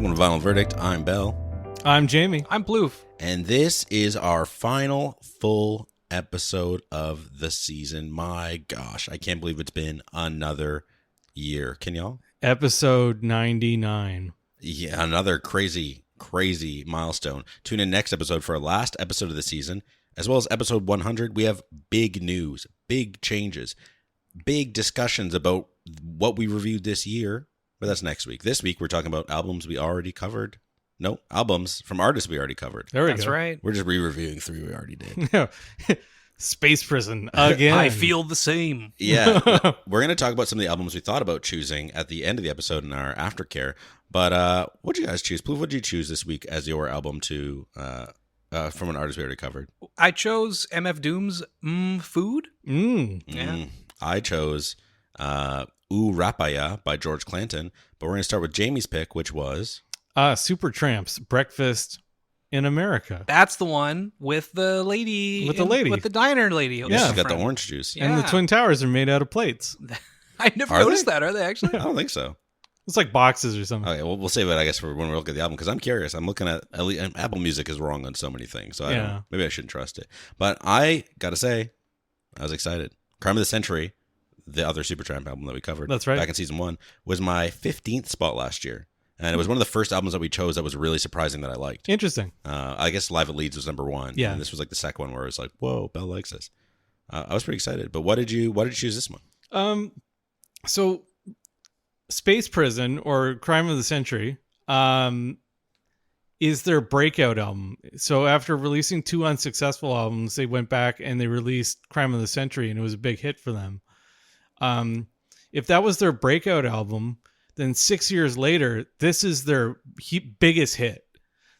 Welcome to Final Verdict. I'm Bell. I'm Jamie. I'm Plouffe. And this is our final full episode of the season. My gosh, I can't believe it's been another year. Can y'all? Episode 99. Yeah, another crazy milestone. Tune in next episode for our last episode of the season, as well as episode 100. We have big news, big changes, big discussions about what we reviewed this year. But that's next week. This week, we're talking about albums we already covered. No, albums from artists we already covered. There we go. That's right. We're just re-reviewing 3 we already did. Space Prison again. I feel the same. Yeah. We're going to talk about some of the albums we thought about choosing at the end of the episode in our aftercare. But what'd you guys choose? Plouffe, what'd you choose this week as your album to from an artist we already covered? I chose MF Doom's Food. Yeah. I chose Ooh Rapaya by George Clanton. But we're going to start with Jamie's pick, which was... Supertramp's Breakfast in America. That's the one with the lady. With the diner lady. Yeah, she's got the orange juice. Yeah. And the Twin Towers are made out of plates. I never Are noticed they? that. Are they actually? I don't think so. It's like boxes or something. Okay, well, we'll save it, I guess, for when we look at the album, because I'm curious. I'm looking at least, Apple Music is wrong on so many things, so maybe I shouldn't trust it. But I got to say, I was excited. Crime of the Century, the other Supertramp album that we covered That's right. back in season 1, was my 15th spot last year. And it was one of the first albums that we chose that was really surprising that I liked. Interesting. I guess Live at Leeds was number 1. Yeah. And this was like the second one where it was like, whoa, Belle likes this. I was pretty excited. But why did you choose this one? So Space Prison or Crime of the Century is their breakout album. So after releasing 2 unsuccessful albums, they went back and they released Crime of the Century, and it was a big hit for them. If that was their breakout album, then 6 years later, this is their biggest hit.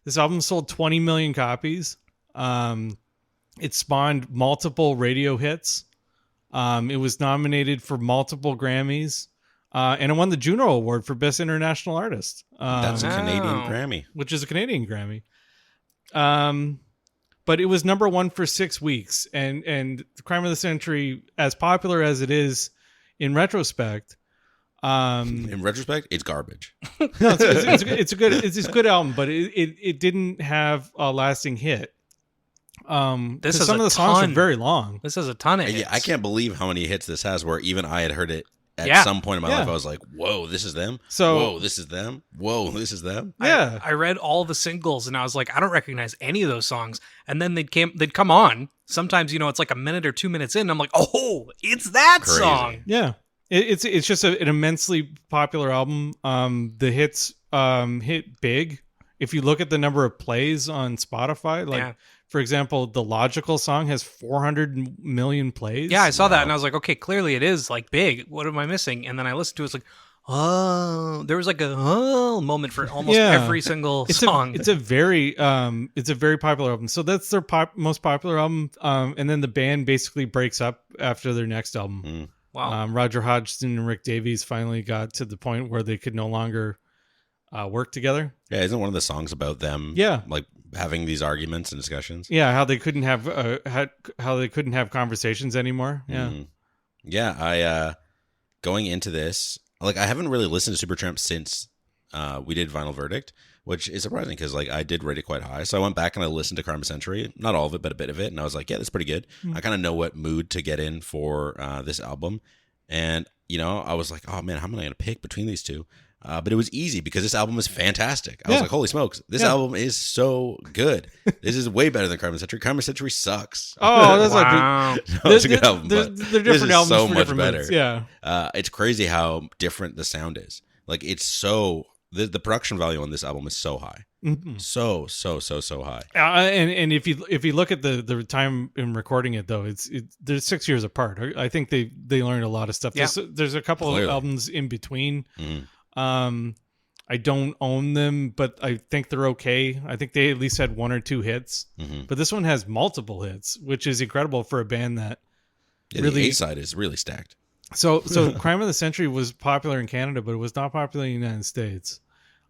This album sold 20 million copies. It spawned multiple radio hits. It was nominated for multiple Grammys. And it won the Juno Award for Best International Artist. That's a Canadian Grammy. Which is a Canadian Grammy. But it was number 1 for 6 weeks. And Crime of the Century, as popular as it is in retrospect... in retrospect, it's garbage. No, it's a good album, but it didn't have a lasting hit. Some of the songs are very long. This has a ton of hits. Yeah, I can't believe how many hits this has. Where even I had heard it at some point in my life. I was like, "Whoa, this is them! Whoa, this is them! Whoa, this is them!" Yeah, I read all the singles and I was like, I don't recognize any of those songs. And then they'd come on. Sometimes it's like a minute or 2 minutes in. And I'm like, oh, it's that Crazy. song. yeah. It's just an immensely popular album. The hits hit big. If you look at the number of plays on Spotify, for example, the Logical song has 400 million plays. Yeah, I saw that and I was like, okay, clearly it is like big. What am I missing? And then I listened to it, it's like, oh, there was like a moment for almost every single song. It's a very popular album. So that's their most popular album. And then the band basically breaks up after their next album. Wow. Roger Hodgson and Rick Davies finally got to the point where they could no longer work together. Yeah, isn't one of the songs about them? Yeah, like having these arguments and discussions. Yeah, how they couldn't have conversations anymore. Yeah, yeah. I going into this, like, I haven't really listened to Supertramp since we did Final Verdict, which is surprising because I did rate it quite high. So I went back and I listened to Crime of the Century, not all of it, but a bit of it, and I was like, yeah, that's pretty good. I kind of know what mood to get in for this album, and I was like, oh man, how am I going to pick between these two? But it was easy because this album is fantastic. I was like, holy smokes, this album is so good. This is way better than Crime of the Century. Crime of the Century sucks. Oh, that's wow. It's a good album, but they're different this is albums so for much different better. moods. Yeah, it's crazy how different the sound is. Like, it's so the production value on this album is so high, so high. And if you look at the time in recording it, though, they're 6 years apart. I think they learned a lot of stuff. Yeah. There's a couple of albums in between. I don't own them, but I think they're okay. I think they at least had 1 or 2 hits, but this one has multiple hits, which is incredible for a band that the A-side is really stacked. So Crime of the Century was popular in Canada, but it was not popular in the United States.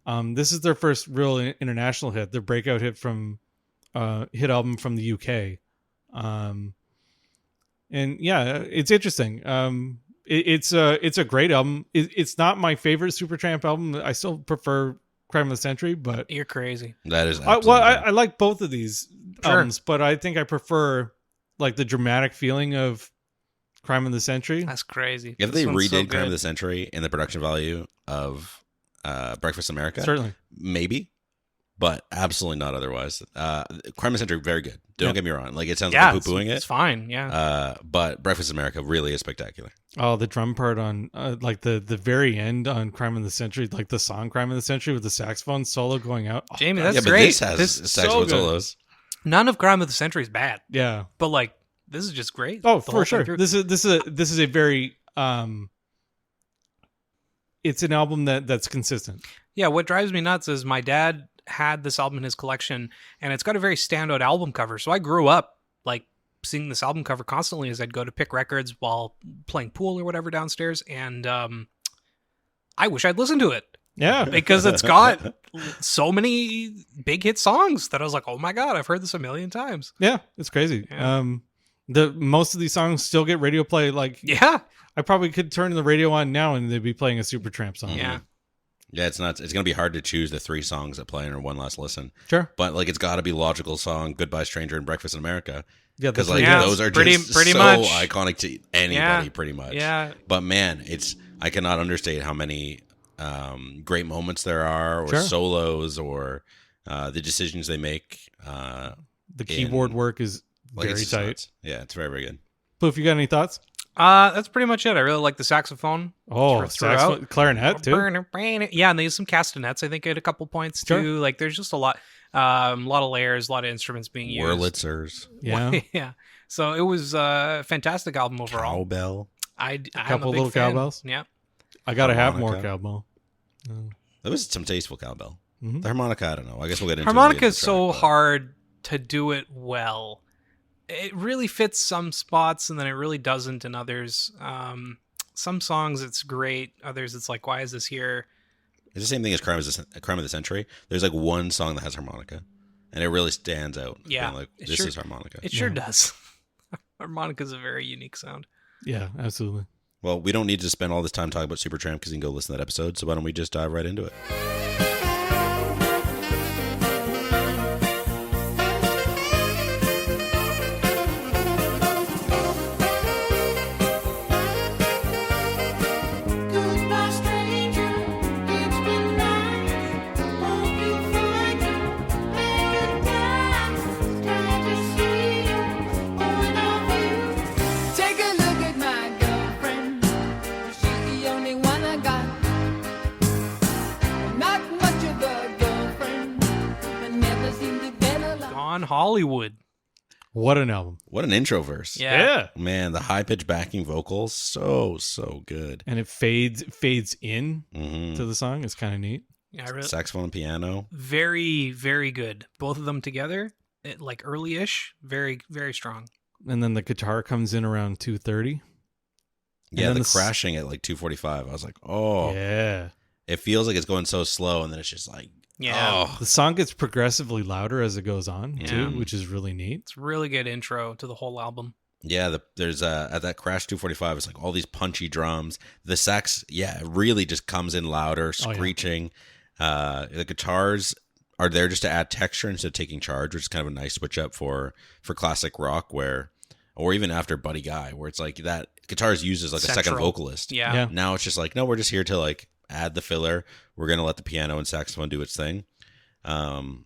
This is their first real international hit, their breakout hit hit album from the UK. And yeah, it's interesting. It's a great album. It's not my favorite Supertramp album. I still prefer Crime of the Century, but You're crazy. That is I like both of these Sure. albums, but I think I prefer like the dramatic feeling of Crime of the Century. That's crazy. If This they one's so redid Crime of good. the Century in the production value of Breakfast in America, Certainly. maybe, but absolutely not otherwise. Crime of the Century, very good. Don't Yeah. get me wrong. Like, it sounds Yeah, like poo-pooing it's it. fine. Yeah. But Breakfast in America really is spectacular. Oh, the drum part on like the very end on Crime of the Century, like the song Crime of the Century with the saxophone solo going out. Oh, Jamie, God. that's yeah, but great. this has This- saxophone so good. solos. None of Crime of the Century is bad, Yeah. but like this is just great. Oh, The whole for thing sure. through. This is a very it's an album that's consistent. Yeah, what drives me nuts is my dad had this album in his collection, and it's got a very standout album cover. So I grew up like seeing this album cover constantly as I'd go to pick records while playing pool or whatever downstairs, and I wish I'd listened to it Yeah. because it's got so many big hit songs that I was like, oh my god, I've heard this a million times. Yeah, it's crazy. Yeah. The most of these songs still get radio play. Like, Yeah, I probably could turn the radio on now and they'd be playing a Supertramp song. yeah. Yeah, it's not. It's gonna be hard to choose the 3 songs that play in one last listen. Sure. But like, it's got to be Logical Song, Goodbye Stranger, and Breakfast in America, Yeah, because that's like Yeah, those are pretty just much. so iconic to anybody, Yeah. pretty much. Yeah, But man, I cannot understate how many great moments there are, or Sure. solos, or the decisions they make. the keyboard work is Like, very it's just tight. nuts. Yeah, it's very, very good. Poof, you got any thoughts? that's pretty much it. I really like the saxophone. Oh, Throughout. saxophone, clarinet too. Yeah, and they use some castanets, I think, at a couple points Sure. too. Like, there's just a lot of layers, a lot of instruments being used. Wurlitzers, Yeah, Yeah. So it was a fantastic album overall. cowbell. I'm couple a big little fan. cowbells? Yeah. I gotta have more Harmonica. cowbell. Oh. There was some tasteful cowbell. Mhm. The harmonica, I don't know. I guess we'll get into Harmonica it is so later, but- hard to do it well. It really fits some spots, and then it really doesn't in others. Some songs it's great. Others it's like, why is this here? It's the same thing as Crime of the Century. There's like one song that has harmonica, and it really stands out. as Yeah, being like, it this sure- is harmonica. It sure Yeah. does. Harmonica's a very unique sound. Yeah, absolutely. Well, we don't need to spend all this time talking about Supertramp because you can go listen to that episode. So why don't we just dive right into it? Goodbye, stranger. It's been nice. Hope you find your paradise. Glad to see you, one of you. Take a look at my girlfriend. She's the only one I got. Not much of a girlfriend, but never seem to get along. Gone Hollywood. What an album. What an intro verse. Yeah. Man, the high pitched backing vocals, so good. And it fades in Mm-hmm. to the song. It's kind of neat. Yeah, I really, Saxophone and piano. very, very good. Both of them together, like early-ish, very, very strong. And then the guitar comes in around 2:30. Yeah, then the the s- crashing at like 2:45. I was like, oh, Yeah. it feels like it's going so slow, and then it's just like, Yeah. oh, The song gets progressively louder as it goes on Yeah. too, which is really neat. It's a really good intro to the whole album. yeah. There's at that crash 2:45. It's like all these punchy drums. The sax, yeah, it really just comes in louder, Oh, yeah. screeching. The guitars are there just to add texture instead of taking charge, which is kind of a nice switch up for classic rock, or even after Buddy Guy, where it's like that guitar is used as like a second Central. vocalist. Yeah. Yeah. Now it's just like, no, we're just here to like add the filler. We're gonna let the piano and saxophone do its thing. And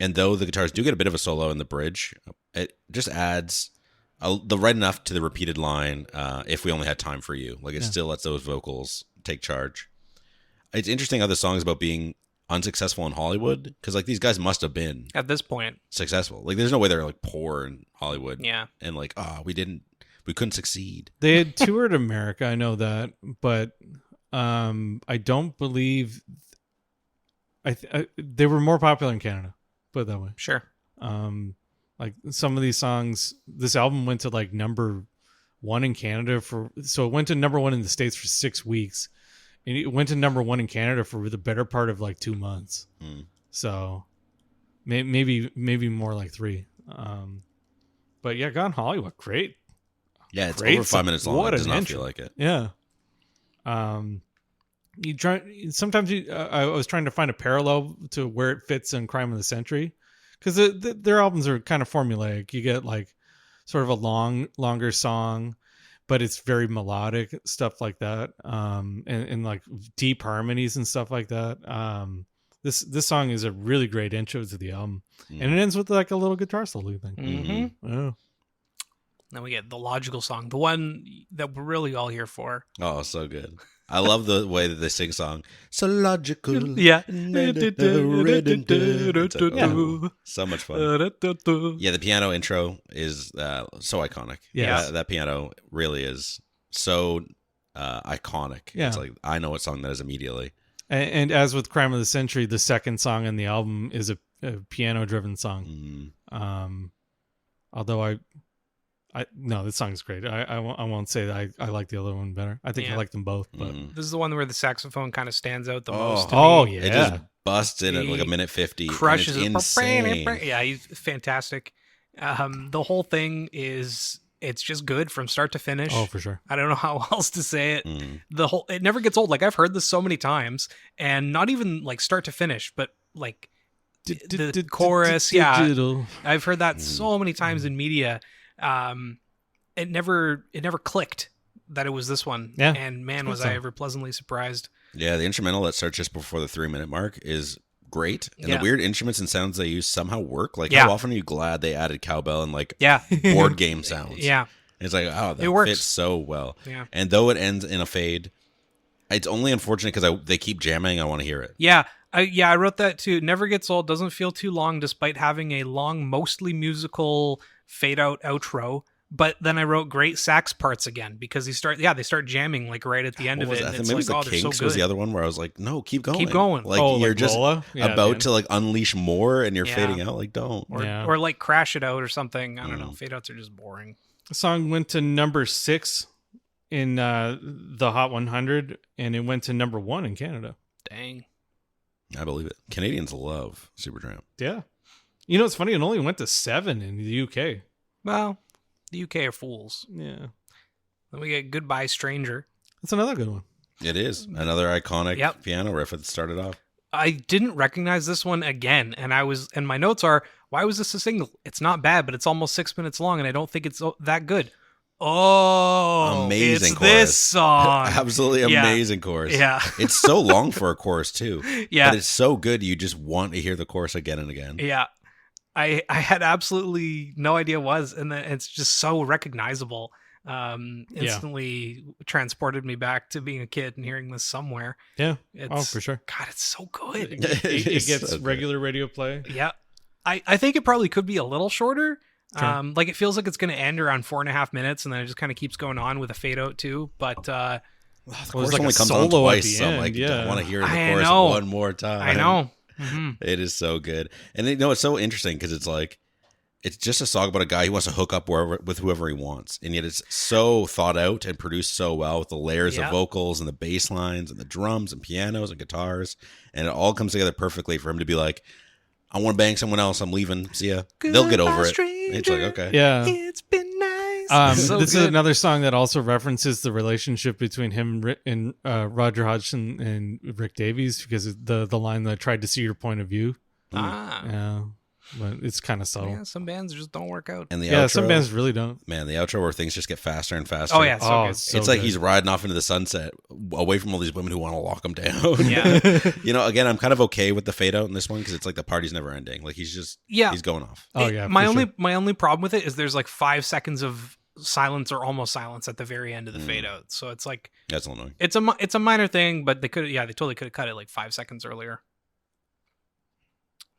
though the guitars do get a bit of a solo in the bridge, it just adds the right enough to the repeated line. If we only had time for you, like it Yeah. still lets those vocals take charge. It's interesting how the song is about being unsuccessful in Hollywood, because like these guys must have been At this point, successful. Like there's no way they're like poor in Hollywood. yeah. And like, we couldn't succeed. They had toured America, I know that, but I don't believe they were more popular in Canada. Put it that way. Sure. Like some of these songs, this album went to like number 1 in Canada so it went to number 1 in the States for 6 weeks, and it went to number 1 in Canada for the better part of like 2 months. Mm. So maybe more like 3. But yeah, Gone Hollywood, great. Yeah, it's Great over 5 minutes long. what It does an not intro. feel like it. Yeah. I was trying to find a parallel to where it fits in Crime of the Century, because their albums are kind of formulaic. You get like sort of a longer song, but it's very melodic, stuff like that, and like deep harmonies and stuff like that. This song is a really great intro to the album, and it ends with like a little guitar solo thing. Mm-hmm. Oh. Then we get the logical song, the one that we're really all here for. Oh, so good. I love the way that they sing song. So logical. Yeah. It's like, so much fun. Yeah, the piano intro is so iconic. Yes. That piano really is so iconic. Yeah. It's like, I know what song that is immediately. And as with Crime of the Century, the second song in the album is a piano-driven song. Although no, this song's great. I won't say that I like the other one better. I think I like them both. But This is the one where the saxophone kind of stands out the most. To oh me. yeah, It just busts in at like a He minute 50. crushes and it. it's insane. Yeah, he's fantastic. The whole thing it's just good from start to finish. Oh, for sure. I don't know how else to say it. Mm. It never gets old. Like I've heard this so many times, and not even like start to finish, but like the chorus. Yeah, Digital. I've heard that so many times in media. It never clicked that it was this one. Yeah, and man, was song. I ever pleasantly surprised. Yeah, the instrumental that starts just before the 3-minute mark is great. And Yeah. the weird instruments and sounds they use somehow work. Like, Yeah. how often are you glad they added cowbell and like Yeah, board game sounds? yeah, It's like, oh, that It works. fits so well. yeah. And though it ends in a fade, it's only unfortunate because they keep jamming. I want to hear it. Yeah, I wrote that too. Never gets old. Doesn't feel too long, despite having a long, mostly musical fade out outro. But then I wrote great sax parts again because they start jamming like right at the end What of was it. that? I And think it's maybe like, it was the oh, they're so Kinks was good. the other one where I was like, no, keep going. Keep going. Like Oh, you're like just Lola? Yeah, about man. to like unleash more and you're Yeah. fading out. Like, don't. Or like crash it out or something. I don't know. Mm. Fade outs are just boring. The song went to number 6 in the Hot 100, and it went to number 1 in Canada. Dang. I believe it. Canadians love Supertramp. Yeah. You know, it's funny. It only went to 7 in the UK. Well, the UK are fools. Yeah. Then we get Goodbye Stranger. That's another good one. It is another iconic Yep. piano riff that started off. I didn't recognize this one again, and my notes are, why was this a single? It's not bad, but it's almost 6 minutes long, and I don't think it's that good. Oh, Amazing it's chorus. this song. Absolutely Yeah. amazing chorus. Yeah. It's so long for a chorus too. Yeah. But it's so good you just want to hear the chorus again and again. Yeah. I had absolutely no idea what it was, and then it's just so recognizable. Instantly transported me back to being a kid and hearing this somewhere. Yeah. It's, for sure. God, it's so good. It gets so good. regular radio play. Yeah. I think it probably could be a little shorter. Sure. Like it feels like it's going to end around 4.5 minutes, and then it just kind of keeps going on with a fade out too. But The Well, chorus there's like only a comes on solo at twice, the so I'm end, like, yeah. I want to hear the I chorus know. one more time. I know. Hmm. It is so good. And you know, it's so interesting because it's like, it's just a song about a guy who wants to hook up with whoever he wants. And yet it's so thought out and produced so well with the layers Yeah. of vocals and the bass lines and the drums and pianos and guitars. And it all comes together perfectly for him to be like, I want to bang someone else. I'm leaving. See ya. They'll get over it. It's like, okay. Yeah. It's been nice. So this is good. another song that also references the relationship between him and Roger Hodgson and Rick Davies, because of the line that I tried to see your point of view. Ah. Yeah, but it's kind of subtle. Yeah, some bands just don't work out. And the Yeah, outro, some bands really don't. man, the outro where things just get faster and faster. Oh yeah, so Oh, good. it's so It's like good. he's riding off into the sunset away from all these women who want to lock him down. Yeah. You know, again, I'm kind of okay with the fade out in this one because it's like the party's never ending. Like he's going off. Oh It- yeah, my for only sure. my only problem with it is there's like 5 seconds of silence or almost silence at the very end of the Mm. fade out. So it's like That's annoying. it's a minor thing, but they totally could have cut it like 5 seconds earlier.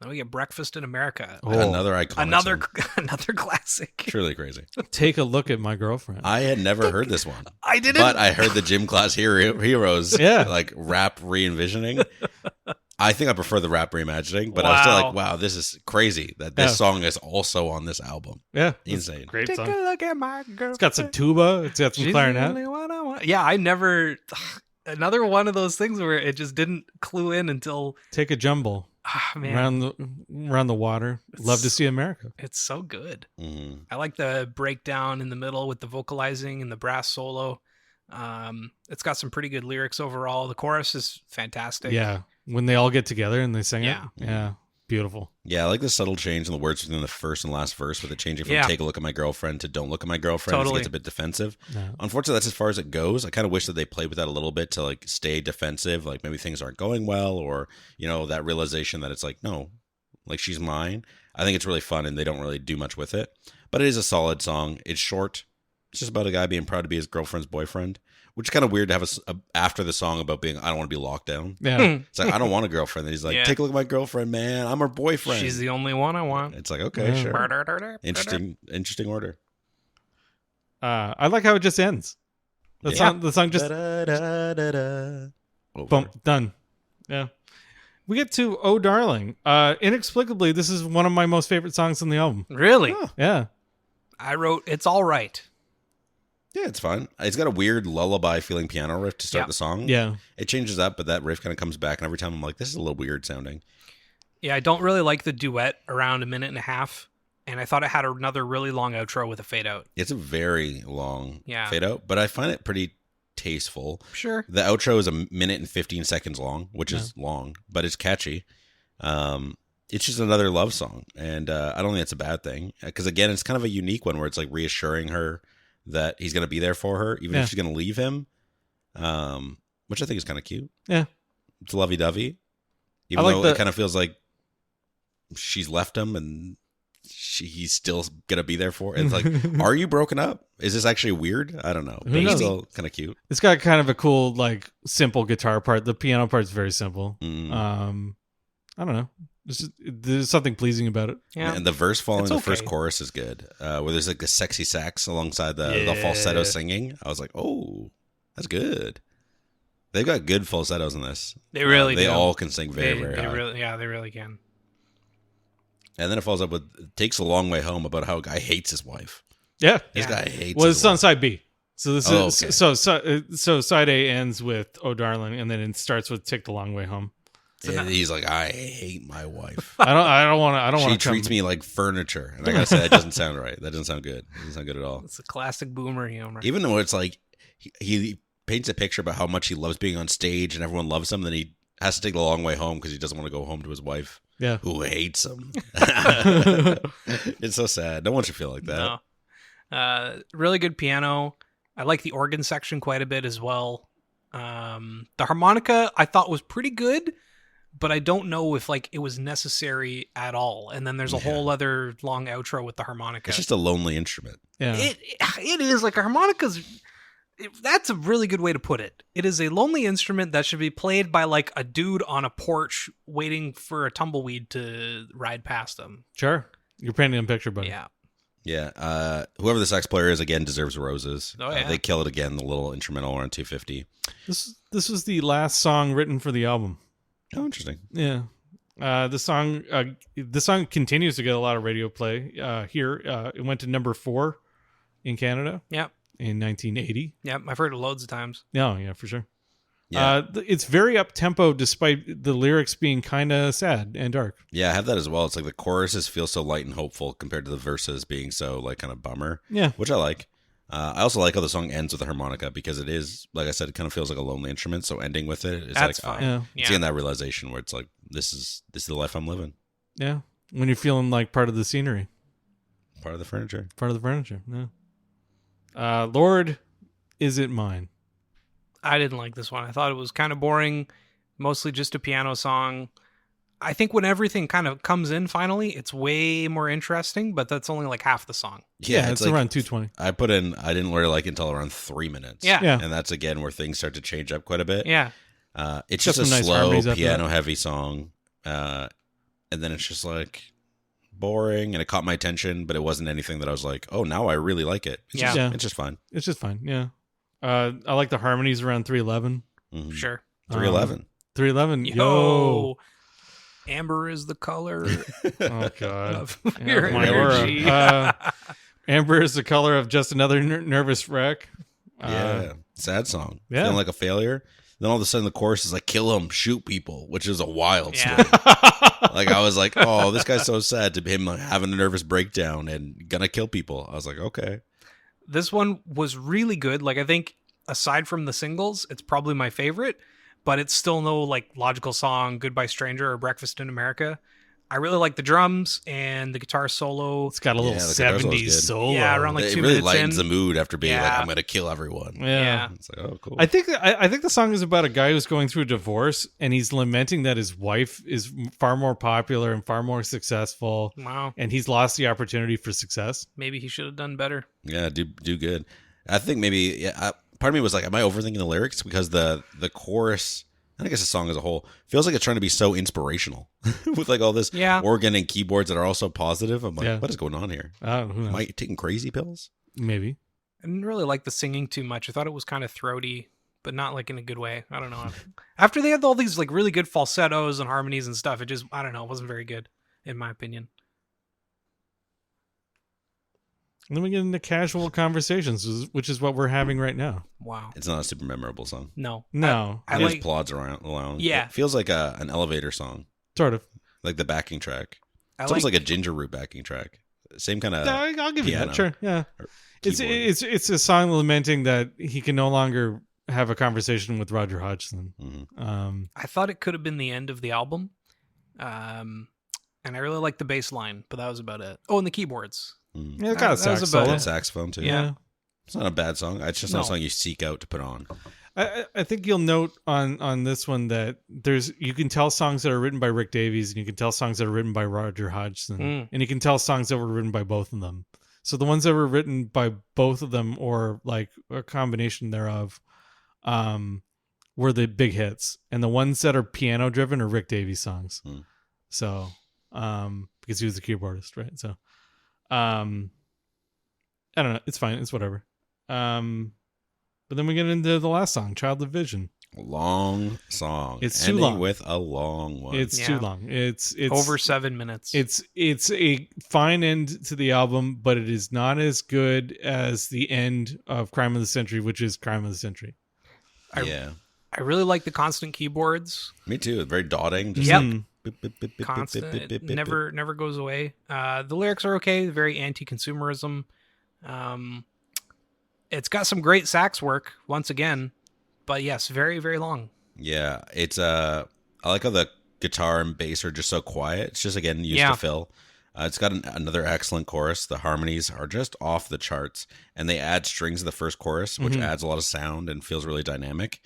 Then we get Breakfast in America. Oh, Another iconic Another song. another classic. Truly crazy. Take a look at my girlfriend. I had never heard this one, I didn't. but I heard the gym class heroes Yeah. like rap re-envisioning. I think I prefer the rap reimagining, but I was still Wow. like, wow, this is crazy that this Yeah. song is also on this album. yeah, it's Insane. a great Take song. a look at my girl. It's got some tuba. It's got some She's the clarinet. only one I want. Yeah, I never. Another one of those things where it just didn't clue in until. Take a jumble Man, around the water. Love to see America. it's so good. Mhm. I like the breakdown in the middle with the vocalizing and the brass solo. It's got some pretty good lyrics overall. The chorus is fantastic. Yeah, when they all get together and they sing Yeah. it. Yeah, beautiful. Yeah, I like the subtle change in the words between the first and last verse, with it changing from Yeah. "take a look at my girlfriend" to "don't look at my girlfriend." Totally. It gets a bit defensive. Yeah. Unfortunately, that's as far as it goes. I kind of wish that they played with that a little bit to like stay defensive, like maybe things aren't going well, or that realization that it's like, no, like she's mine. I think it's really fun, and they don't really do much with it. But it is a solid song. It's short. It's just about a guy being proud to be his girlfriend's boyfriend, which is kind of weird to have after the song about being, I don't want to be locked down. Yeah. It's like, I don't want a girlfriend. And he's like, Yeah. take a look at my girlfriend, man. I'm her boyfriend. She's the only one I want. It's like, okay, Yeah. sure. Interesting order. I like how it just ends. The song just Da-da-da-da-da. Over. boom, done. Yeah. We get to "Oh Darling." Inexplicably, this is one of my most favorite songs on the album. Really? Oh. Yeah. I wrote, it's all right. Yeah, it's fine. It's got a weird lullaby feeling piano riff to start Yeah. the song. Yeah. It changes up, but that riff kind of comes back, and every time I'm like, this is a little weird sounding. Yeah, I don't really like the duet around a minute and a half. And I thought it had another really long outro with a fade out. It's a very long Yeah. fade out, but I find it pretty tasteful. Sure. The outro is a minute and 15 seconds long, which is long, but it's catchy. It's just another love song, and I don't think it's a bad thing, because again, it's kind of a unique one where it's like reassuring her that he's going to be there for her, even if she's going to leave him, which I think is kind of cute. Yeah. It's lovey-dovey, even I like though it kind of feels like she's left him and he's still going to be there for her. It's like, are you broken up? Is this actually weird? I don't know. Who But it's knows? still kind of cute. It's got kind of a cool, like, simple guitar part. The piano part's very simple. Mm. I don't know. There's something pleasing about it. Yeah. And the verse following It's the okay. first chorus is good, where there's like a sexy sax alongside the falsetto singing. I was like, oh, that's good. They've got good falsettos in this. They really They do. all can sing very, they, very they high. really, yeah, they really can. And then it follows up with "Takes a Long Way Home" about how a guy hates his wife. Yeah. This Yeah. guy hates Well, his it's on wife. side B. So this Oh, is okay. so side A ends with "Oh Darling," and then it starts with "Take the Long Way Home." And he's like, I hate my wife. I don't want She to. treats me like furniture. And I gotta say, that doesn't sound right. That doesn't sound good. It doesn't sound good at all. It's a classic boomer humor. Even though it's like, he paints a picture about how much he loves being on stage and everyone loves him, then he has to take the long way home because he doesn't want to go home to his wife, Yeah. who hates him. It's so sad. No one should feel like that. No. Really good piano. I like the organ section quite a bit as well. The harmonica I thought was pretty good, but I don't know if like it was necessary at all. And then there's a whole other long outro with the harmonica. It's just a lonely instrument. Yeah. It is like a harmonica's. That's a really good way to put it. It is a lonely instrument that should be played by like a dude on a porch waiting for a tumbleweed to ride past him. Sure. You're painting a picture, buddy. Yeah. Yeah. Whoever the sax player is, again, deserves roses. Oh, yeah. They kill it again, the little instrumental around 250. This was the last song written for the album. Oh, interesting. Yeah. The song continues to get a lot of radio play here. It went to number 4 in Canada Yep. in 1980. Yep. I've heard it loads of times. Yeah, for sure. Yeah. It's very up tempo despite the lyrics being kind of sad and dark. Yeah, I have that as well. It's like the choruses feel so light and hopeful compared to the verses being so like kind of bummer, Yeah. which I like. I also like how the song ends with a harmonica because it is, like I said, it kind of feels like a lonely instrument. So ending with it is That's like, fine. Yeah. it's getting that realization where it's like, this is the life I'm living. Yeah. When you're feeling like part of the scenery, Part of the furniture. part of the furniture. Yeah. Lord, Is It Mine? I didn't like this one. I thought it was kind of boring, mostly just a piano song. I think when everything kind of comes in finally, it's way more interesting, but that's only like half the song. Yeah, it's like, around 220. I didn't really like it until around 3 minutes. Yeah. Yeah. And that's again where things start to change up quite a bit. Yeah. It's Got just a some nice slow harmonies after piano heavy song. And then it's just like boring, and it caught my attention, but it wasn't anything that I was like, oh, now I really like it. It's Yeah. just, Yeah. it's just fun. It's just fine. Yeah. I like the harmonies around 311. Mhm. Sure. 311. 311. Yo. Yo. Amber is the color Oh, God. of Yeah, your my energy. aura. Amber is the color of just another nervous wreck. Yeah. Sad song. yeah. Feeling like a failure. Then all of a sudden the chorus is like, kill him, shoot people, which is a wild Yeah. story. Like I was like, oh, this guy's so sad to him like, having a nervous breakdown and gonna kill people. I was like, okay. This one was really good. Like, I think aside from the singles, it's probably my favorite, but it's still no like Logical Song, Goodbye Stranger, or Breakfast in America. I really like the drums and the guitar solo. It's got a little Yeah, the guitar solo's 70s good. solo. Yeah, around like It 2 really minutes lightens in. the mood after being like, Yeah. I'm gonna kill everyone. Yeah. It's like, oh, cool. I think the song is about a guy who's going through a divorce and he's lamenting that his wife is far more popular and far more successful, Wow. and he's lost the opportunity for success. Maybe he should have done better. Yeah, do good. I think maybe part of me was like, am I overthinking the lyrics? Because the chorus, and I guess the song as a whole, feels like it's trying to be so inspirational with like all this Yeah. organ and keyboards that are also positive. I'm like, Yeah. what is going on here? Who knows? Am I taking crazy pills? Maybe. I didn't really like the singing too much. I thought it was kind of throaty, but not like in a good way. I don't know. After they had all these like really good falsettos and harmonies and stuff, it just, I don't know, it wasn't very good in my opinion. And then we get into casual conversations, which is what we're having right now. Wow. It's not a super memorable song. No. No, I It just like, plods around. Yeah. It feels like an elevator song, sort of. like the backing track. I It's almost like a ginger root backing track. Same kind of. I'll give you piano. that. Sure. Yeah. It's keyboard. it's a song lamenting that he can no longer have a conversation with Roger Hodgson. Mhm. I thought it could have been the end of the album. And I really liked the bass line, but that was about it. Oh, and the keyboards. Mhm. Yeah, it got a That was sax about solo. it. Saxophone too. Yeah. It's not a bad song. It's just not No. a song you seek out to put on. I think you'll note on this one that you can tell songs that are written by Rick Davies and you can tell songs that are written by Roger Hodgson, Mm. and you can tell songs that were written by both of them. So the ones that were written by both of them, or like a combination thereof, were the big hits, and the ones that are piano driven are Rick Davies songs. Mm. So because he was the keyboardist, right? So I don't know. It's fine. It's whatever. But then we get into the last song, Child of Vision. Long song. It's too Ending long. with a long one. It's Yeah. too long. It's Over 7 minutes. It's a fine end to the album, but it is not as good as the end of Crime of the Century, which is Crime of the Century. Yeah. I really like the constant keyboards. Me too. Very dotting. Just Yep. like, Mm. bip, bip, bip, bip, Constant. bip, bip, bip, Never goes away. The lyrics are okay. Very anti-consumerism. It's got some great sax work once again, but yes, very, very long. Yeah. It's I like how the guitar and bass are just so quiet. It's just again used Yeah. to fill. It's got another excellent chorus. The harmonies are just off the charts, and they add strings to the first chorus, which Mhm. adds a lot of sound and feels really dynamic.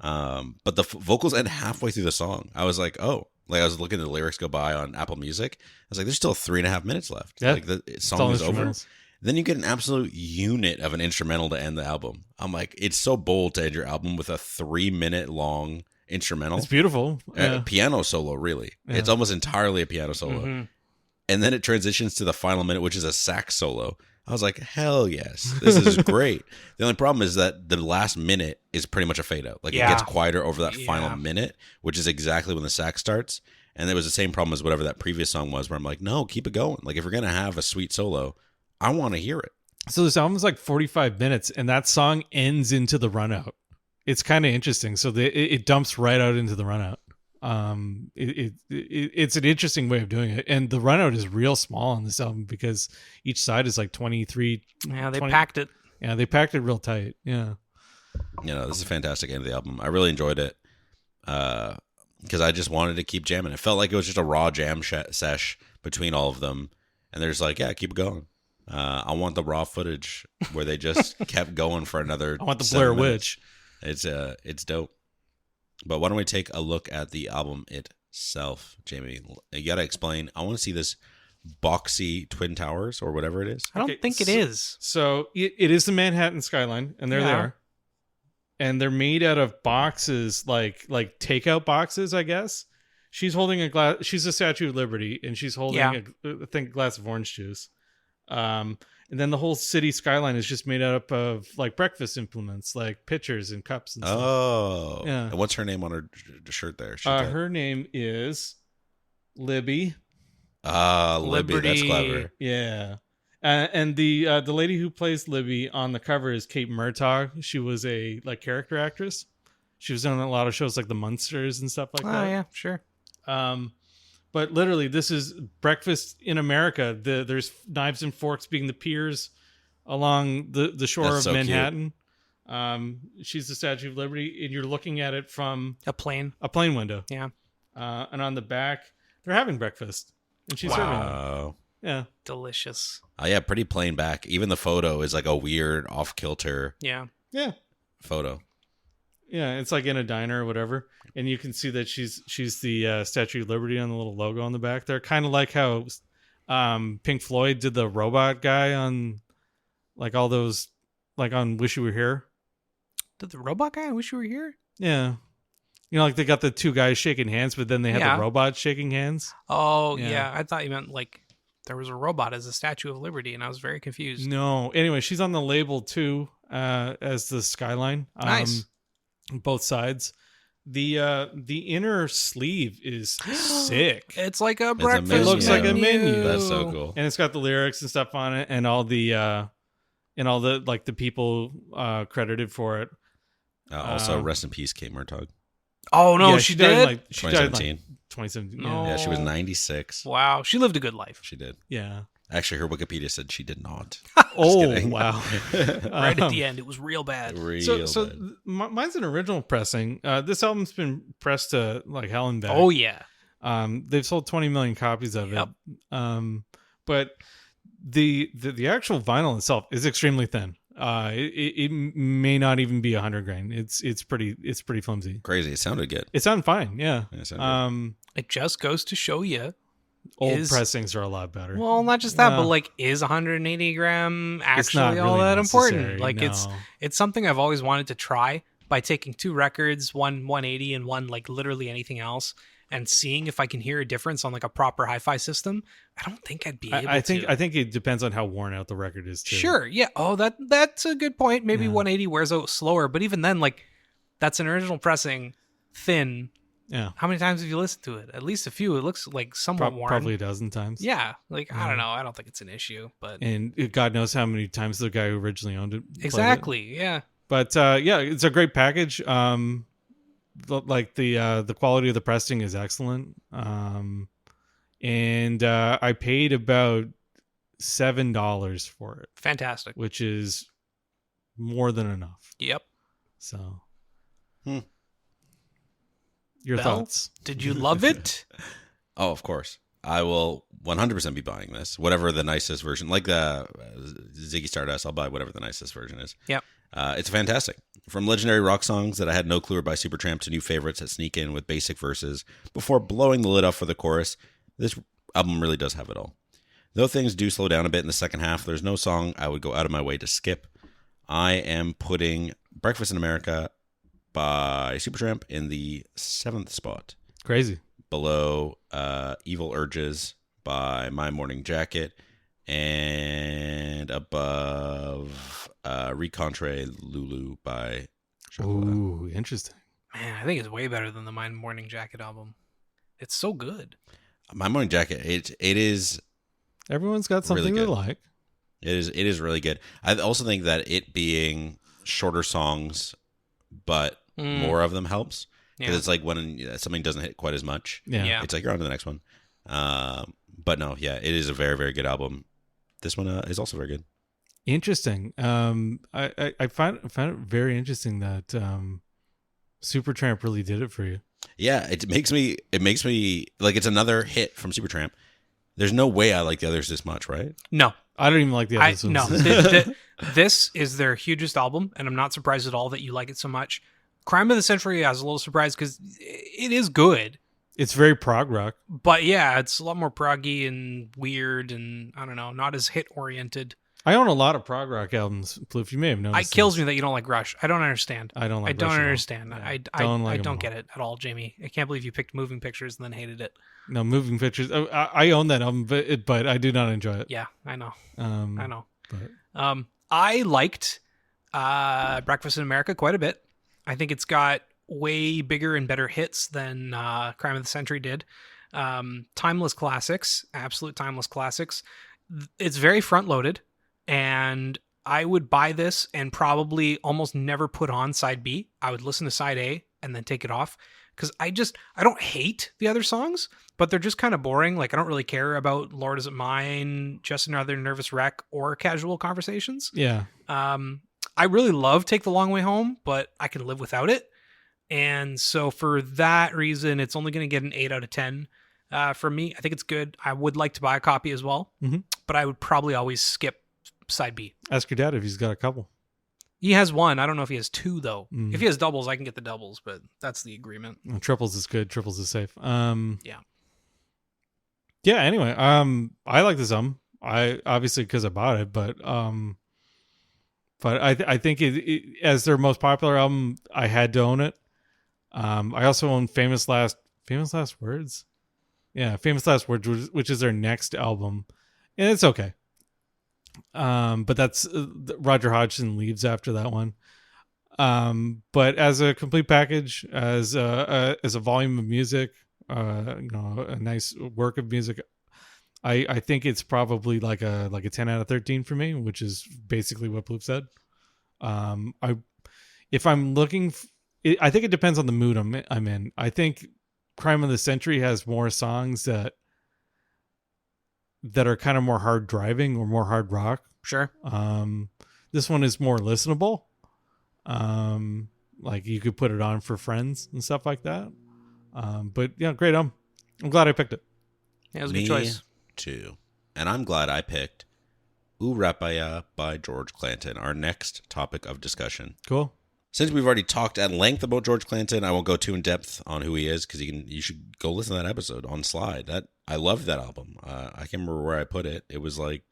But the vocals end halfway through the song. I was like, oh, like I was looking at the lyrics go by on Apple Music. I was like, there's still 3.5 minutes left. Yeah. Like the It's all song is over. instrumentals. Then you get an absolute unit of an instrumental to end the album. I'm like, it's so bold to end your album with a 3-minute long instrumental. It's beautiful. Yeah. Piano solo, really. Yeah. It's almost entirely a piano solo. Mhm. And then it transitions to the final minute, which is a sax solo. I was like, hell yes, this is great. The only problem is that the last minute is pretty much a fade out. Like Yeah. it gets quieter over that Yeah. final minute, which is exactly when the sax starts. And there was the same problem as whatever that previous song was, where I'm like, no, keep it going. Like if we're gonna have a sweet solo, I want to hear it. So this album's like 45 minutes, and that song ends into the run out. It's kind of interesting. So it dumps right out into the run out. It's an interesting way of doing it, and the run out is real small on this album because each side is like 23. Yeah, they 20 packed it. Yeah, they packed it real tight. Yeah. You know, this is a fantastic end of the album. I really enjoyed it because I just wanted to keep jamming. It felt like it was just a raw jam sesh between all of them, and they're just like, yeah, keep it going. I want the raw footage where they just kept going for another. I want the 7 Blair minutes. Witch. It's dope. But why don't we take a look at the album itself, Jamie? You got to explain. I want to see this boxy Twin Towers or whatever it is. I don't Okay, think it so- is. So it is the Manhattan skyline, and there they Yeah. are. And they're made out of boxes, like takeout boxes, I guess. She's holding a glass. She's a Statue of Liberty, and she's holding Yeah. I think a glass of orange juice. And then the whole city skyline is just made up of like breakfast implements, like pitchers and cups and stuff. Oh. Yeah. And what's her name on her shirt there? Her name is Libby. Libby. That's Liberty. clever. Yeah. And the lady who plays Libby on the cover is Kate Murtaugh. She was a like character actress. She was on a lot of shows like The Munsters and stuff like Oh, that. yeah, sure. But literally, this is breakfast in America. There's knives and forks being the piers along the shore That's of so cute. Manhattan. She's the Statue of Liberty, and you're looking at it from A plane. a plane window. Yeah. And on the back, they're having breakfast, and she's serving them. Wow. Yeah. Delicious. Oh yeah, pretty plain back. Even the photo is like a weird off kilter Yeah. Yeah. photo. Yeah. It's like in a diner or whatever. And you can see that she's the Statue of Liberty on the little logo on the back there. Kind of like how Pink Floyd did the robot guy on like all those, like on Wish You Were Here. Did the robot guy? I wish you were here. Yeah. You know, like they got the two guys shaking hands, but then they had Yeah. the robot shaking hands. Oh, Yeah. yeah. I thought you meant like there was a robot as a Statue of Liberty, and I was very confused. No. Anyway, she's on the label too, as the skyline. Nice. Both sides. The inner sleeve is sick. It's like a a breakfast. menu. It looks like a menu. That's so cool. And it's got the lyrics and stuff on it, and all the like the people credited for it. Also, rest in peace, Kate Murtaugh. Oh no, Yeah, she died in, did. like she died in, 2017. like 2017. No. Yeah, she was 96. Wow, she lived a good life. She did. Yeah. Actually, her Wikipedia said she did not. Oh kidding. wow. Right at the end, it was real bad. Real So bad. mine's an original pressing. This album's been pressed to like hell and back. Oh yeah, They've sold 20 million copies of Yep. it. But the actual vinyl itself is extremely thin. It may not even be 100 grain. It's pretty flimsy. Crazy. It sounded good. It sounded fine. Yeah. Yeah, it sounded it just goes to show you. Old pressings are a lot better. Well, not just that, No. but like, is 180 gram It's not actually all really that necessary, important? Like, no. it's something I've always wanted to try by taking two records, one 180 and one like literally anything else, and seeing if I can hear a difference on like a proper hi-fi system. I don't think I'd be able I to. think it depends on how worn out the record is too. Sure, yeah. Oh, that's a good point. Maybe Yeah. 180 wears out slower, but even then, like, that's an original pressing, thin. Yeah. How many times have you listened to it? At least a few. It looks like somewhat worn. Probably a dozen times. Yeah, like I Yeah. don't know. I don't think it's an issue, but And God knows how many times the guy who originally owned it played it. exactly, yeah. But yeah, it's a great package. The quality of the pressing is excellent. And I paid about $7 for it, Fantastic. which is more than enough. Yep. So, Hmm. Your Bell? thoughts? Did you love it? Oh, of course. I will 100% be buying this. Whatever the nicest version, like the Ziggy Stardust, I'll buy whatever the nicest version is. Yep. It's fantastic. From legendary rock songs that I had no clue were by Supertramp to new favorites that sneak in with basic verses before blowing the lid off for the chorus, this album really does have it all. Though things do slow down a bit in the second half, there's no song I would go out of my way to skip. I am putting Breakfast in America by Supertramp in the 7th spot. Crazy. Below Evil Urges by My Morning Jacket, and above Recontre Lulu by Chocolat. Ooh, interesting. Man, I think it's way better than the My Morning Jacket album. It's so good. My Morning Jacket, it is Everyone's got something Really they good. like. it is really good. I also think that it being shorter songs, but more of them helps, because Yeah. it's like when something doesn't hit quite as much, Yeah. Yeah. it's like you're on to the next one. But no, yeah, it is a very, very good album. This one is also very good. Interesting. I find it very interesting that Supertramp really did it for you. Yeah, it makes me like it's another hit from Supertramp. There's no way I like the others this much, right? No, I don't even like the I other ones. no. This is their hugest album, and I'm not surprised at all that you like it so much. Crime of the Century, I was a little surprised because it is good, It's very prog rock. but yeah, it's a lot more proggy and weird, and I don't know, not as hit oriented. I own a lot of prog rock albums, Plouffe. You may have noticed. It kills me that you don't like Rush. I don't understand. I don't like I don't Rush at all. understand. Yeah, I don't like I 'em don't at get all. it at all, Jamie. I can't believe you picked Moving Pictures and then hated it. No, Moving Pictures. I own that album, but I do not enjoy it. Yeah, I know. I I know. But I liked Breakfast in America quite a bit. I think it's got way bigger and better hits than Crime of the Century did. Timeless classics, absolute timeless classics. It's very front loaded, and I would buy this and probably almost never put on side B. I would listen to side A and then take it off, because I don't hate the other songs, but they're just kind of boring. Like, I don't really care about Lord Is It Mine, Just Another Nervous Wreck, or Casual Conversations. yeah, I really love Take the Long Way Home, but I can live without it. And so for that reason, it's only going to get an 8 out of 10 from me. I think it's good. I would like to buy a copy as well, but I would probably always skip side B. Ask your dad if he's got a couple. He has one. I don't know if he has two, though. Mm. If he has doubles, I can get the doubles, but that's the agreement. Triples is good. Triples is safe. Yeah. Yeah. Anyway, I like this album. I obviously because I bought it, but I think it as their most popular album, I had to own it. I also own Famous Last Words. Yeah, Famous Last Words, which is their next album, and it's okay. But that's Roger Hodgson leaves after that one. But as a complete package, as a volume of music, a nice work of music, I think it's probably like a 10 out of 13 for me, which is basically what Plouffe said. If I'm looking, I think it depends on the mood I'm in. I think Crime of the Century has more songs that are kind of more hard driving or more hard rock. Sure. This one is more listenable. Like you could put it on for friends and stuff like that. But yeah, great album. I'm glad I picked it. Yeah, it was a good choice. Too. And I'm glad I picked Ooh Rapaya by George Clanton, our next topic of discussion. Cool. Since we've already talked at length about George Clanton, I won't go too in depth on who he is because you should go listen to that episode on Slide. I loved that album. I can't remember where I put it. It was like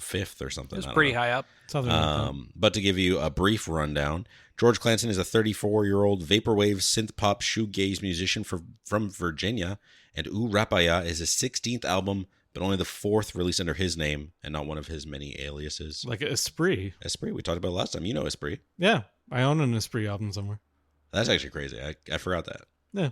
5th or something. It was pretty high up. Something like that. But to give you a brief rundown, George Clanton is a 34-year-old vaporwave synth-pop shoegaze musician from Virginia, and Ooh Rapaya is his 16th album, but only the 4th released under his name and not one of his many aliases. Like Esprit. Esprit, we talked about it last time. You know Esprit. Yeah, I own an Esprit album somewhere. That's actually crazy. I forgot that. Yeah,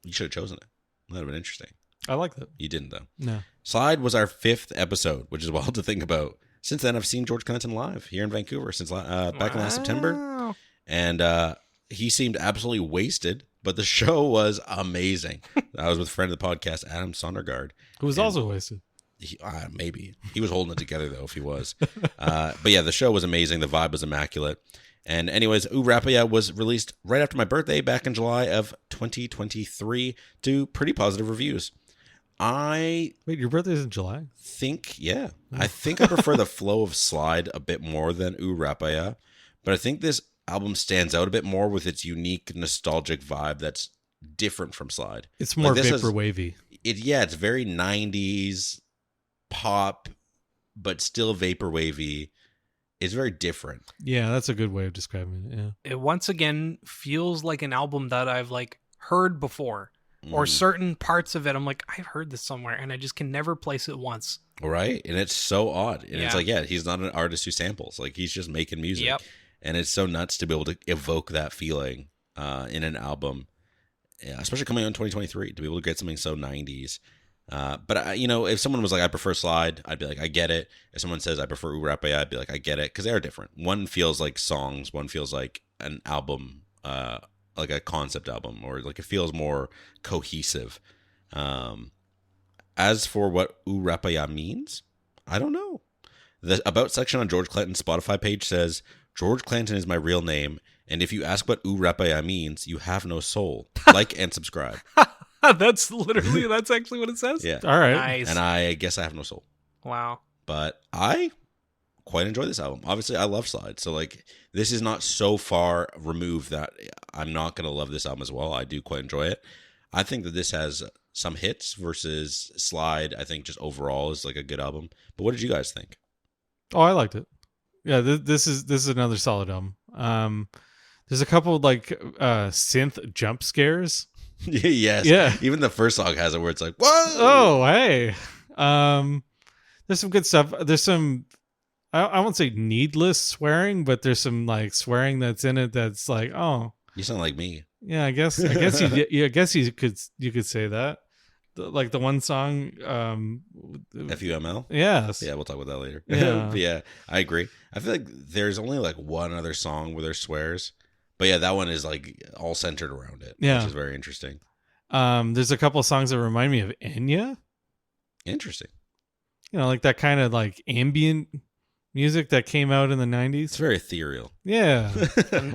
You should have chosen it. That would have been interesting. I like that. You didn't, though. No. Slide was our 5th episode, which is wild to think about. Since then, I've seen George Clanton live here in Vancouver since back in last September. And he seemed absolutely wasted, but the show was amazing. I was with a friend of the podcast, Adam Sondergaard. Who was also wasted. Maybe. He was holding it together, though, if he was. But yeah, the show was amazing. The vibe was immaculate. And anyways, Ooh Rapaya was released right after my birthday back in July of 2023 to pretty positive reviews. Wait, your birthday's in July? I think I prefer the flow of Slide a bit more than Ooh Rapaya, but I think this album stands out a bit more with its unique nostalgic vibe that's different from Slide. It's more Like, vaporwavy. It's very 90s pop, but still vaporwavy. It's very different. Yeah, that's a good way of describing it. Yeah. It once again feels like an album that I've like heard before, or certain parts of it. I'm like, I've heard this somewhere, and I just can never place it once. Right? And it's so odd. And it's Yeah. like, he's not an artist who samples. Like, he's just making music. Yep. And it's so nuts to be able to evoke that feeling in an album, especially coming out in 2023, to be able to get something so 90s. But if someone was like, I prefer Slide, I'd be like, I get it. If someone says I prefer Ooh Rapaya, I'd be like, I get it, because they are different. One feels like songs, one feels like an album, like a concept album, or like it feels more cohesive. As for what Ooh Rapaya means, I don't know. The About section on George Clanton's Spotify page says, George Clanton is my real name, and if you ask what Ooh Rapaya means, you have no soul. Like and subscribe. that's actually what it says. Yeah. All right. Nice. And I guess I have no soul. Wow. But I quite enjoy this album. Obviously, I love Slide. So, like, this is not so far removed that I'm not going to love this album as well. I do quite enjoy it. I think that this has some hits versus Slide. I think just overall is like a good album. But what did you guys think? Oh, I liked it. Yeah, this is another solid album. There's a couple of, like synth jump scares. Yes. Yeah. Even the first song has it where it's like, whoa. Oh, hey. There's some good stuff. There's some, I won't say needless swearing, but there's some like swearing that's in it that's like, oh, You sound like me. yeah. I guess you could say that. Like the one song, FUML? yes. Yeah, we'll talk about that later. Yeah. But yeah, I agree. I feel like there's only like one other song where there's swears. But yeah, that one is like all centered around it, Yeah. which is very interesting. There's a couple of songs that remind me of Enya. Interesting. Like that kind of like ambient music that came out in the 90s. It's very ethereal. Yeah.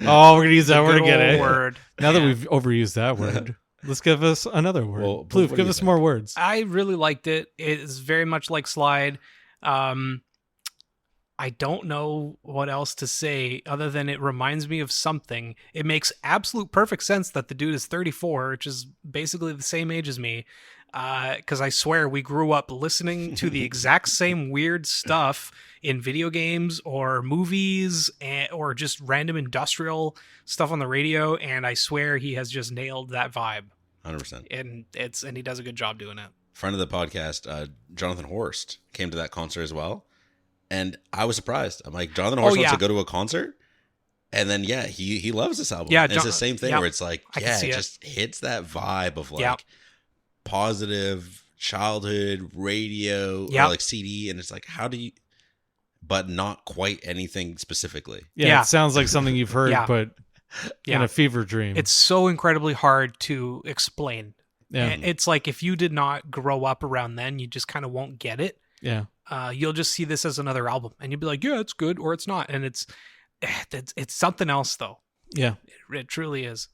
Oh, we're gonna use that The word good again. old Eh? word. Now that Yeah. we've overused that word, let's give us another word. Well, Plouffe, what do give you us think? more words. I really liked it. It is very much like Slide. I don't know what else to say other than it reminds me of something. It makes absolute perfect sense that the dude is 34, which is basically the same age as me. Because I swear we grew up listening to the exact same weird stuff in video games or movies or just random industrial stuff on the radio. And I swear he has just nailed that vibe. 100%. And he does a good job doing it. Friend of the podcast, Jonathan Horst, came to that concert as well. And I was surprised. I'm like, Jonathan Horst wants to go to a concert? And then, yeah, he loves this album. Yeah, and it's the same thing where it's like, I can see it it. just hits that vibe of like Yeah. positive childhood radio Yeah. or like CD. And it's like, how do you, but not quite anything specifically. Yeah, Yeah. it sounds like something you've heard, Yeah. but in Yeah. a fever dream. It's so incredibly hard to explain. yeah, And it's like if you did not grow up around then, you just kind of won't get it. yeah. You'll just see this as another album, and you'll be like, "Yeah, it's good," or "It's not," and it's something else, though. Yeah. It truly is.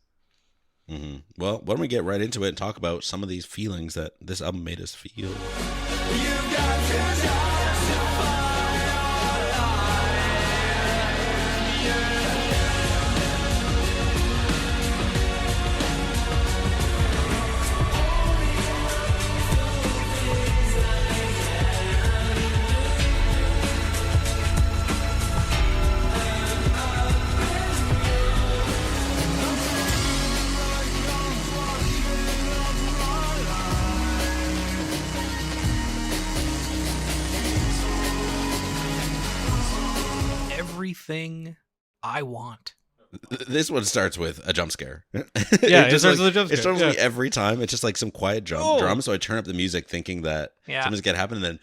Mm-hmm. Well, why don't we get right into it and talk about some of these feelings that this album made us feel? Everything I want. This one starts with a jump scare. Yeah, it just starts with a jump It scare, starts yeah. with me every time. It's just like some quiet drum. So I turn up the music thinking that Yeah. something's going to happen, and then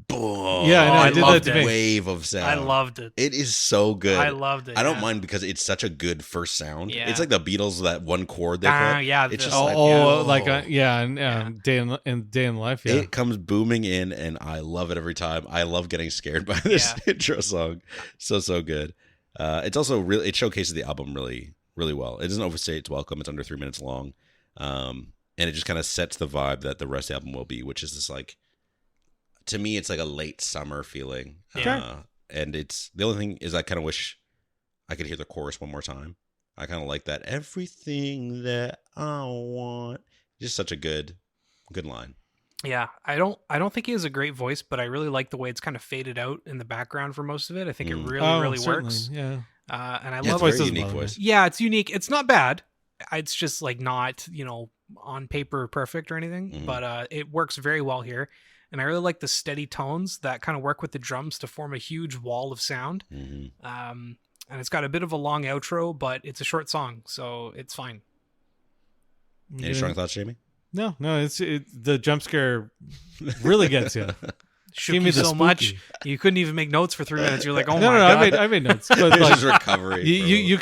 boom. Yeah, I know, I did that to me. Wave of sound. I loved it. It is so good. I loved it. I don't yeah. mind because it's such a good first sound. Yeah. It's like the Beatles, that one chord they Ah, put. yeah, It's the- just Oh, like, yeah, and Yeah. day in life. Yeah, It comes booming in, and I love it every time. I love getting scared by this intro song. So good. It's also really, it showcases the album really, really well. It doesn't overstay its welcome. It's under 3 minutes long. And it just kind of sets the vibe that the rest of the album will be, which is this like, to me, it's like a late summer feeling. Yeah. And it's, the only thing is I kind of wish I could hear the chorus one more time. I kind of like that. Everything that I want. Just such a good line. Yeah, I don't think he has a great voice, but I really like the way it's kind of faded out in the background for most of it. I think it really certainly, works. Yeah, And I Yeah, love it's voice a very doesn't unique bother me. voice. Yeah, it's unique. It's not bad. It's just like not, on paper perfect or anything, Mhm. but it works very well here. And I really like the steady tones that kind of work with the drums to form a huge wall of sound. Mhm. And it's got a bit of a long outro, but it's a short song, so it's fine. Any strong thoughts, Jamie? No, it's the jump scare really gets you. Shook Give me you the so much, spooky. you couldn't even make notes for 3 minutes. You're like, oh no, my no, god. I made notes, but This like, is recovery. you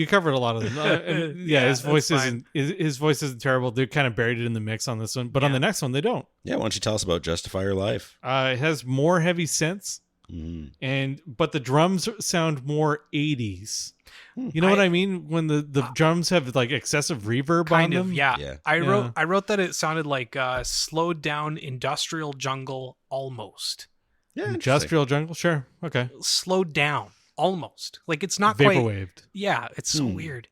covered a lot of them. And Yeah, his voice that's fine. his voice isn't terrible. They kind of buried it in the mix on this one, but on Yeah. the next one they don't. Yeah, why don't you tell us about Justify Your Life? It has more heavy synths, Mhm. but the drums sound more 80s. You know what I mean? When the drums have like excessive reverb Kind on of, them. yeah. Yeah. I Yeah. wrote that it sounded like slowed down industrial jungle almost. Yeah, Industrial jungle, sure, okay. Slowed down almost. Like it's not quite. Vaporwaved. Yeah, it's so weird.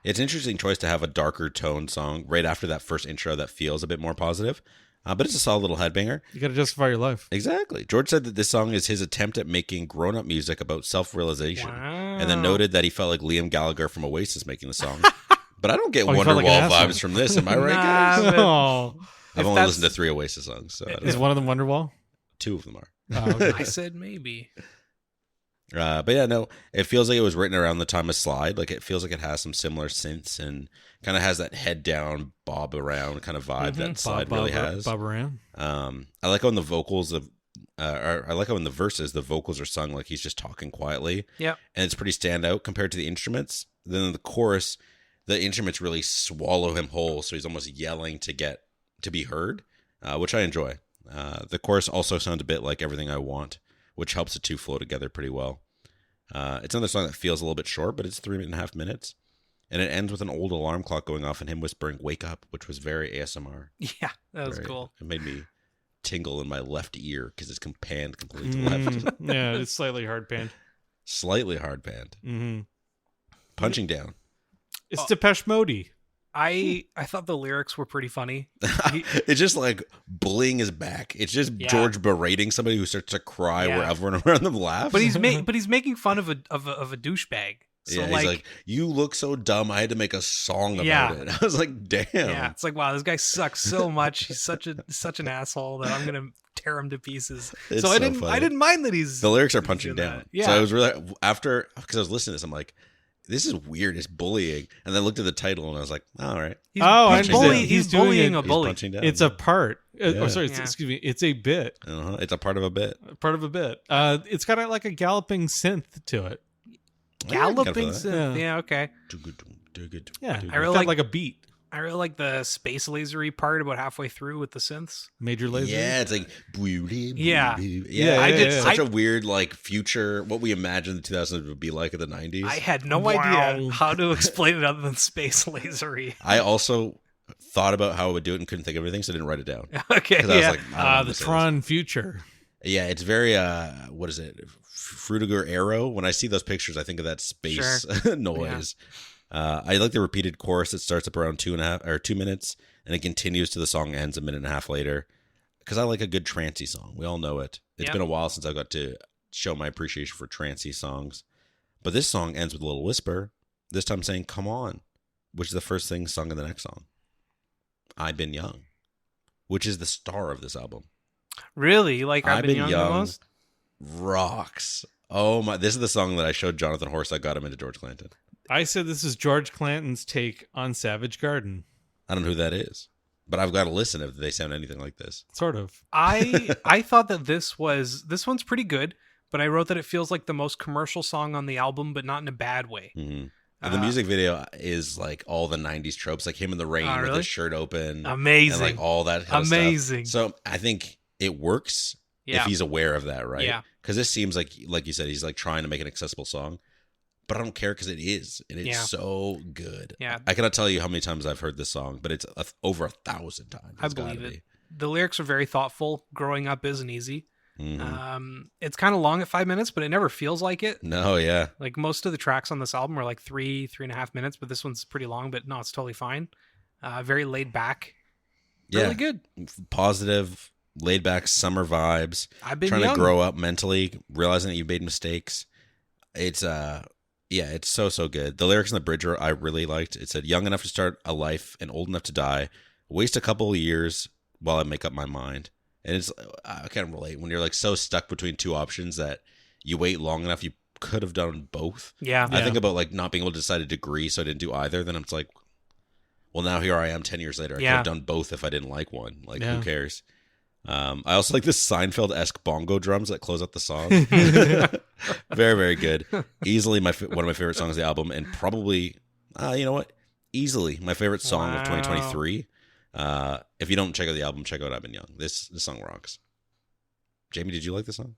It's an interesting choice to have a darker tone song right after that first intro that feels a bit more positive. But it's a solid little headbanger. You got to justify your life. Exactly. George said that this song is his attempt at making grown-up music about self-realization. Wow. And then noted that he felt like Liam Gallagher from Oasis making the song. But I don't get Oh, he felt like Wonderwall an asshole. vibes from this. Am I right, Nah, guys? but- Oh, I've if only that's- listened to 3 Oasis songs, so I don't is know. one of them Wonderwall? 2 of them are. Oh, okay. I said maybe. But yeah, no, it feels like it was written around the time of Slide. Like it feels like it has some similar synths and kind of has that head down, bob around kind of vibe that Slide really has. Bob around. I like how in the vocals of, or I like how in the verses the vocals are sung like he's just talking quietly. Yep. And it's pretty standout compared to the instruments. Then in the chorus, the instruments really swallow him whole, so he's almost yelling to be heard, which I enjoy. The chorus also sounds a bit like Everything I Want, which helps the two flow together pretty well. It's another song that feels a little bit short, but it's 3.5 minutes. And it ends with an old alarm clock going off and him whispering, "Wake up," which was very ASMR. Yeah, that was cool. It made me tingle in my left ear because it's panned completely to left. Yeah, it's slightly hard panned. Slightly hard panned. Mm-hmm. Punching down. It's Depeche Mode. I thought the lyrics were pretty funny. It's just like bullying his back. It's just George berating somebody who starts to cry where everyone around them laughs. But he's making fun of a douchebag. So he's like, "You look so dumb. I had to make a song about it." I was like, "Damn." Yeah, it's like, wow, this guy sucks so much. He's such an asshole that I'm gonna tear him to pieces. It's so I didn't funny. mind that he's the lyrics are punching down. Yeah. So I was really after because I was listening to this. I'm like, this is weird. It's bullying. And then I looked at the title and I was like, all right. He's He's bullying a He's bully. punching down. It's a part. Excuse me. It's a bit. It's a part of a bit. Part of a bit. It's got like a galloping synth to it. Galloping Yeah. synth. Yeah, okay. Yeah, I really it's got like a beat. I really like the space lasery part about halfway through with the synths. Major laser. Yeah, it's like Yeah. I did yeah. such a weird like future what we imagined the 2000s would be like in the 90s. I had no Wow. idea how to explain it other than space lasery. I also thought about how I would do it and couldn't think of anything, so I didn't write it down. Okay, 'Cause I was yeah. like, I don't know how The to say Tron future. this. Yeah, it's very what is it? Frutiger Arrow. When I see those pictures, I think of that space noise. I like the repeated chorus that starts up around 2 minutes, and it continues to the song ends a minute and a half later. Because I like a good trancey song. We all know it. It's been a while since I got to show my appreciation for trancey songs. But this song ends with a little whisper. This time saying "Come on," which is the first thing sung in the next song. "I've Been Young," which is the star of this album. Really? Like I've been young the most? Rocks. Oh my! This is the song that I showed Jonathan Horst that got him into George Clanton. I said this is George Clanton's take on Savage Garden. I don't know who that is, but I've got to listen if they sound anything like this. Sort of. I thought that this one's pretty good, but I wrote that it feels like the most commercial song on the album, but not in a bad way. Mm-hmm. And the music video is like all the 90s tropes, like him in the rain with really? his shirt open. Amazing. And like all that kind Amazing. of stuff. So I think it works if he's aware of that, right? Yeah. Because this seems like you said, he's like trying to make an accessible song. But I don't care because it is. And it's so good. Yeah. I cannot tell you how many times I've heard this song, but it's over 1,000 times. I believe it. The lyrics are very thoughtful. Growing up isn't easy. Mm-hmm. It's kind of long at 5 minutes, but it never feels like it. No, yeah. Like most of the tracks on this album are like 3.5 minutes, but this one's pretty long, but no, it's totally fine. Very laid back. Yeah. Really good. Positive, laid back summer vibes. I've been trying young. to grow up mentally, realizing that you made mistakes. It's it's so good. The lyrics in the bridge I really liked. It said, "Young enough to start a life and old enough to die. Waste a couple of years while I make up my mind." And it's I can't relate when you're like so stuck between two options that you wait long enough. You could have done both. Yeah. I think about like not being able to decide a degree, so I didn't do either. Then it's like, well, now here I am 10 years later. I could have done both if I didn't like one. Like, who cares? I also like this Seinfeld-esque bongo drums that close out the song. Very, very good. Easily one of my favorite songs of the album, and probably, you know what? Easily my favorite song of 2023. If you don't check out the album, check out "I've Been Young." This song rocks. Jamie, did you like this song?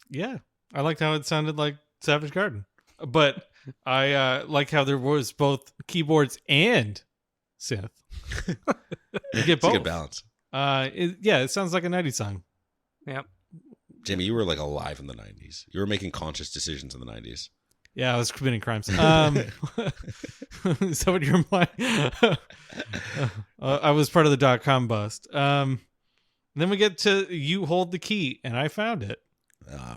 Yeah. I liked how it sounded like Savage Garden. But I like how there was both keyboards and synth. You get It's a both. good balance. It sounds like a 90s song. Yep. Jamie, you were like alive in the 90s. You were making conscious decisions in the 90s. Yeah, I was committing crimes. Is that what you're implying? I was part of the .com bust. Then we get to "You Hold the Key," and I found it.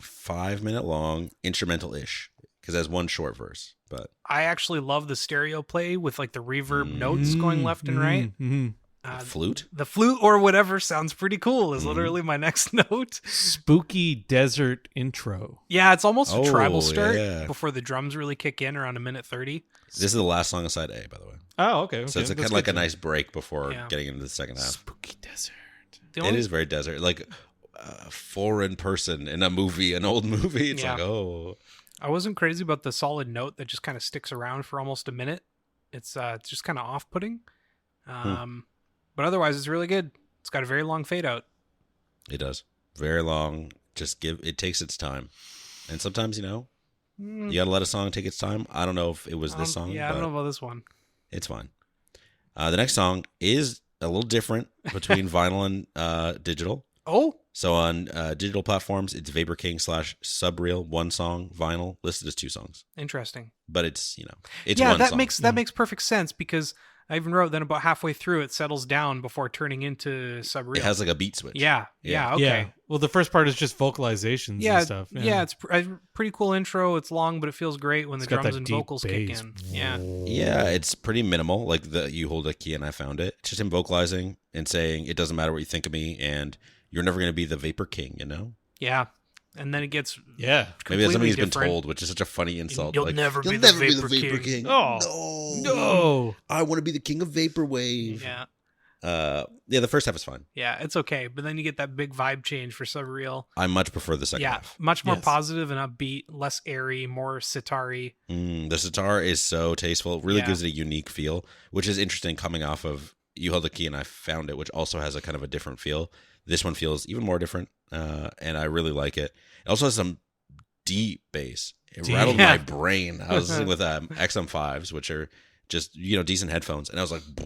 5 minute long, instrumental-ish, because it has one short verse. But I actually love the stereo play with like the reverb notes going left and right. Mm-hmm. flute? The flute or whatever sounds pretty cool is literally my next note. Spooky desert intro. Yeah, it's almost a tribal Oh, start yeah. before the drums really kick in around a minute 30. This is the last song of side A, by the way. Oh, okay. So it's kind of like a nice break before getting into the second half. Spooky desert. It is very desert. Like a foreign person in a movie, an old movie. It's Yeah. like, oh. I wasn't crazy about the solid note that just kind of sticks around for almost a minute. It's just kind of off-putting. But otherwise, it's really good. It's got a very long fade out. It does. Very long. it takes its time. And sometimes, you Mm, got to let a song take its time. I don't know if it was this song, yeah, I but don't know about this one. it's fine. The next song is a little different between vinyl and digital. Oh, So on digital platforms, it's Vapor King / Subreal, one song. Vinyl listed as 2 songs, interesting. but it's it's Yeah, one that song. makes perfect sense because I even wrote then about halfway through it settles down before turning into subreal. It has like a beat switch. yeah, Yeah. okay. Yeah. Well, the first part is just vocalizations Yeah, and stuff. yeah, it's a pretty cool intro. It's long, but it feels great when It's the got drums that and deep vocals kick bass. in. Yeah, Yeah, it's pretty minimal. Like you hold a key and I found it. It's just him vocalizing and saying it doesn't matter what you think of me and you're never going to be the Vapor King, yeah. And then it gets Yeah. Maybe that's something he's been different. told, which is such a funny insult. You'll like, never "You'll be the never Vapor King." Oh, No. No. I want to be the king of Vaporwave. Yeah, Yeah, the first half is fine. yeah, it's okay. But then you get that big vibe change for subreal. I much prefer the second Yeah, half. much more Yes. positive and upbeat, less airy, more sitar-y. The sitar is so tasteful. It really Yeah. gives it a unique feel, which is interesting coming off of You Held the Key and I Found It, which also has a kind of a different feel. This one feels even more different, and I really like it. It also has some deep bass. It Deep. rattled Yeah. my brain. I was listening with XM5s, which are just decent headphones, and I was like, I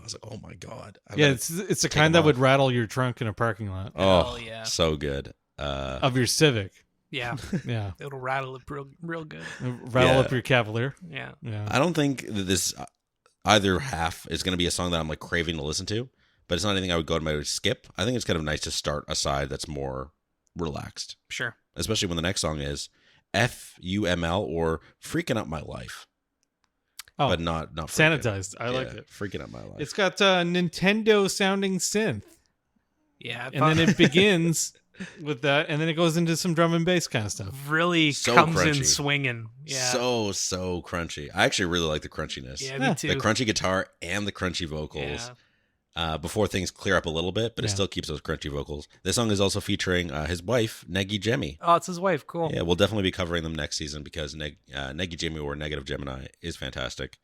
was like, oh my god. I Yeah, gotta it's the take kind them that would off. rattle your trunk in a parking lot Oh, Hell yeah. so good. of your Civic. Yeah, Yeah. it'll rattle it real good. Rattle Yeah. up your Cavalier. Yeah. Yeah. I don't think that this either half is going to be a song that I'm like craving to listen to, but it's not anything I would go to my skip. I think it's kind of nice to start a side that's more relaxed, Sure. especially when the next song is FUML or Freaking Up My Life, Oh, but not freaking. sanitized. I like Yeah, it. Freaking Up My Life. It's got Nintendo sounding synth. Yeah. And then it begins with that, and then it goes into some drum and bass kind of stuff. really So comes in crunchy. swinging. Yeah. so crunchy. I actually really like the crunchiness. yeah, Yeah. me too. The crunchy guitar and the crunchy vocals. Before things clear up a little bit, but it Yeah. still keeps those crunchy vocals. This song is also featuring his wife, Negi Jemi. Oh, it's his wife. Cool. Yeah, we'll definitely be covering them next season because Negi Jemi or Negative Gemini is fantastic.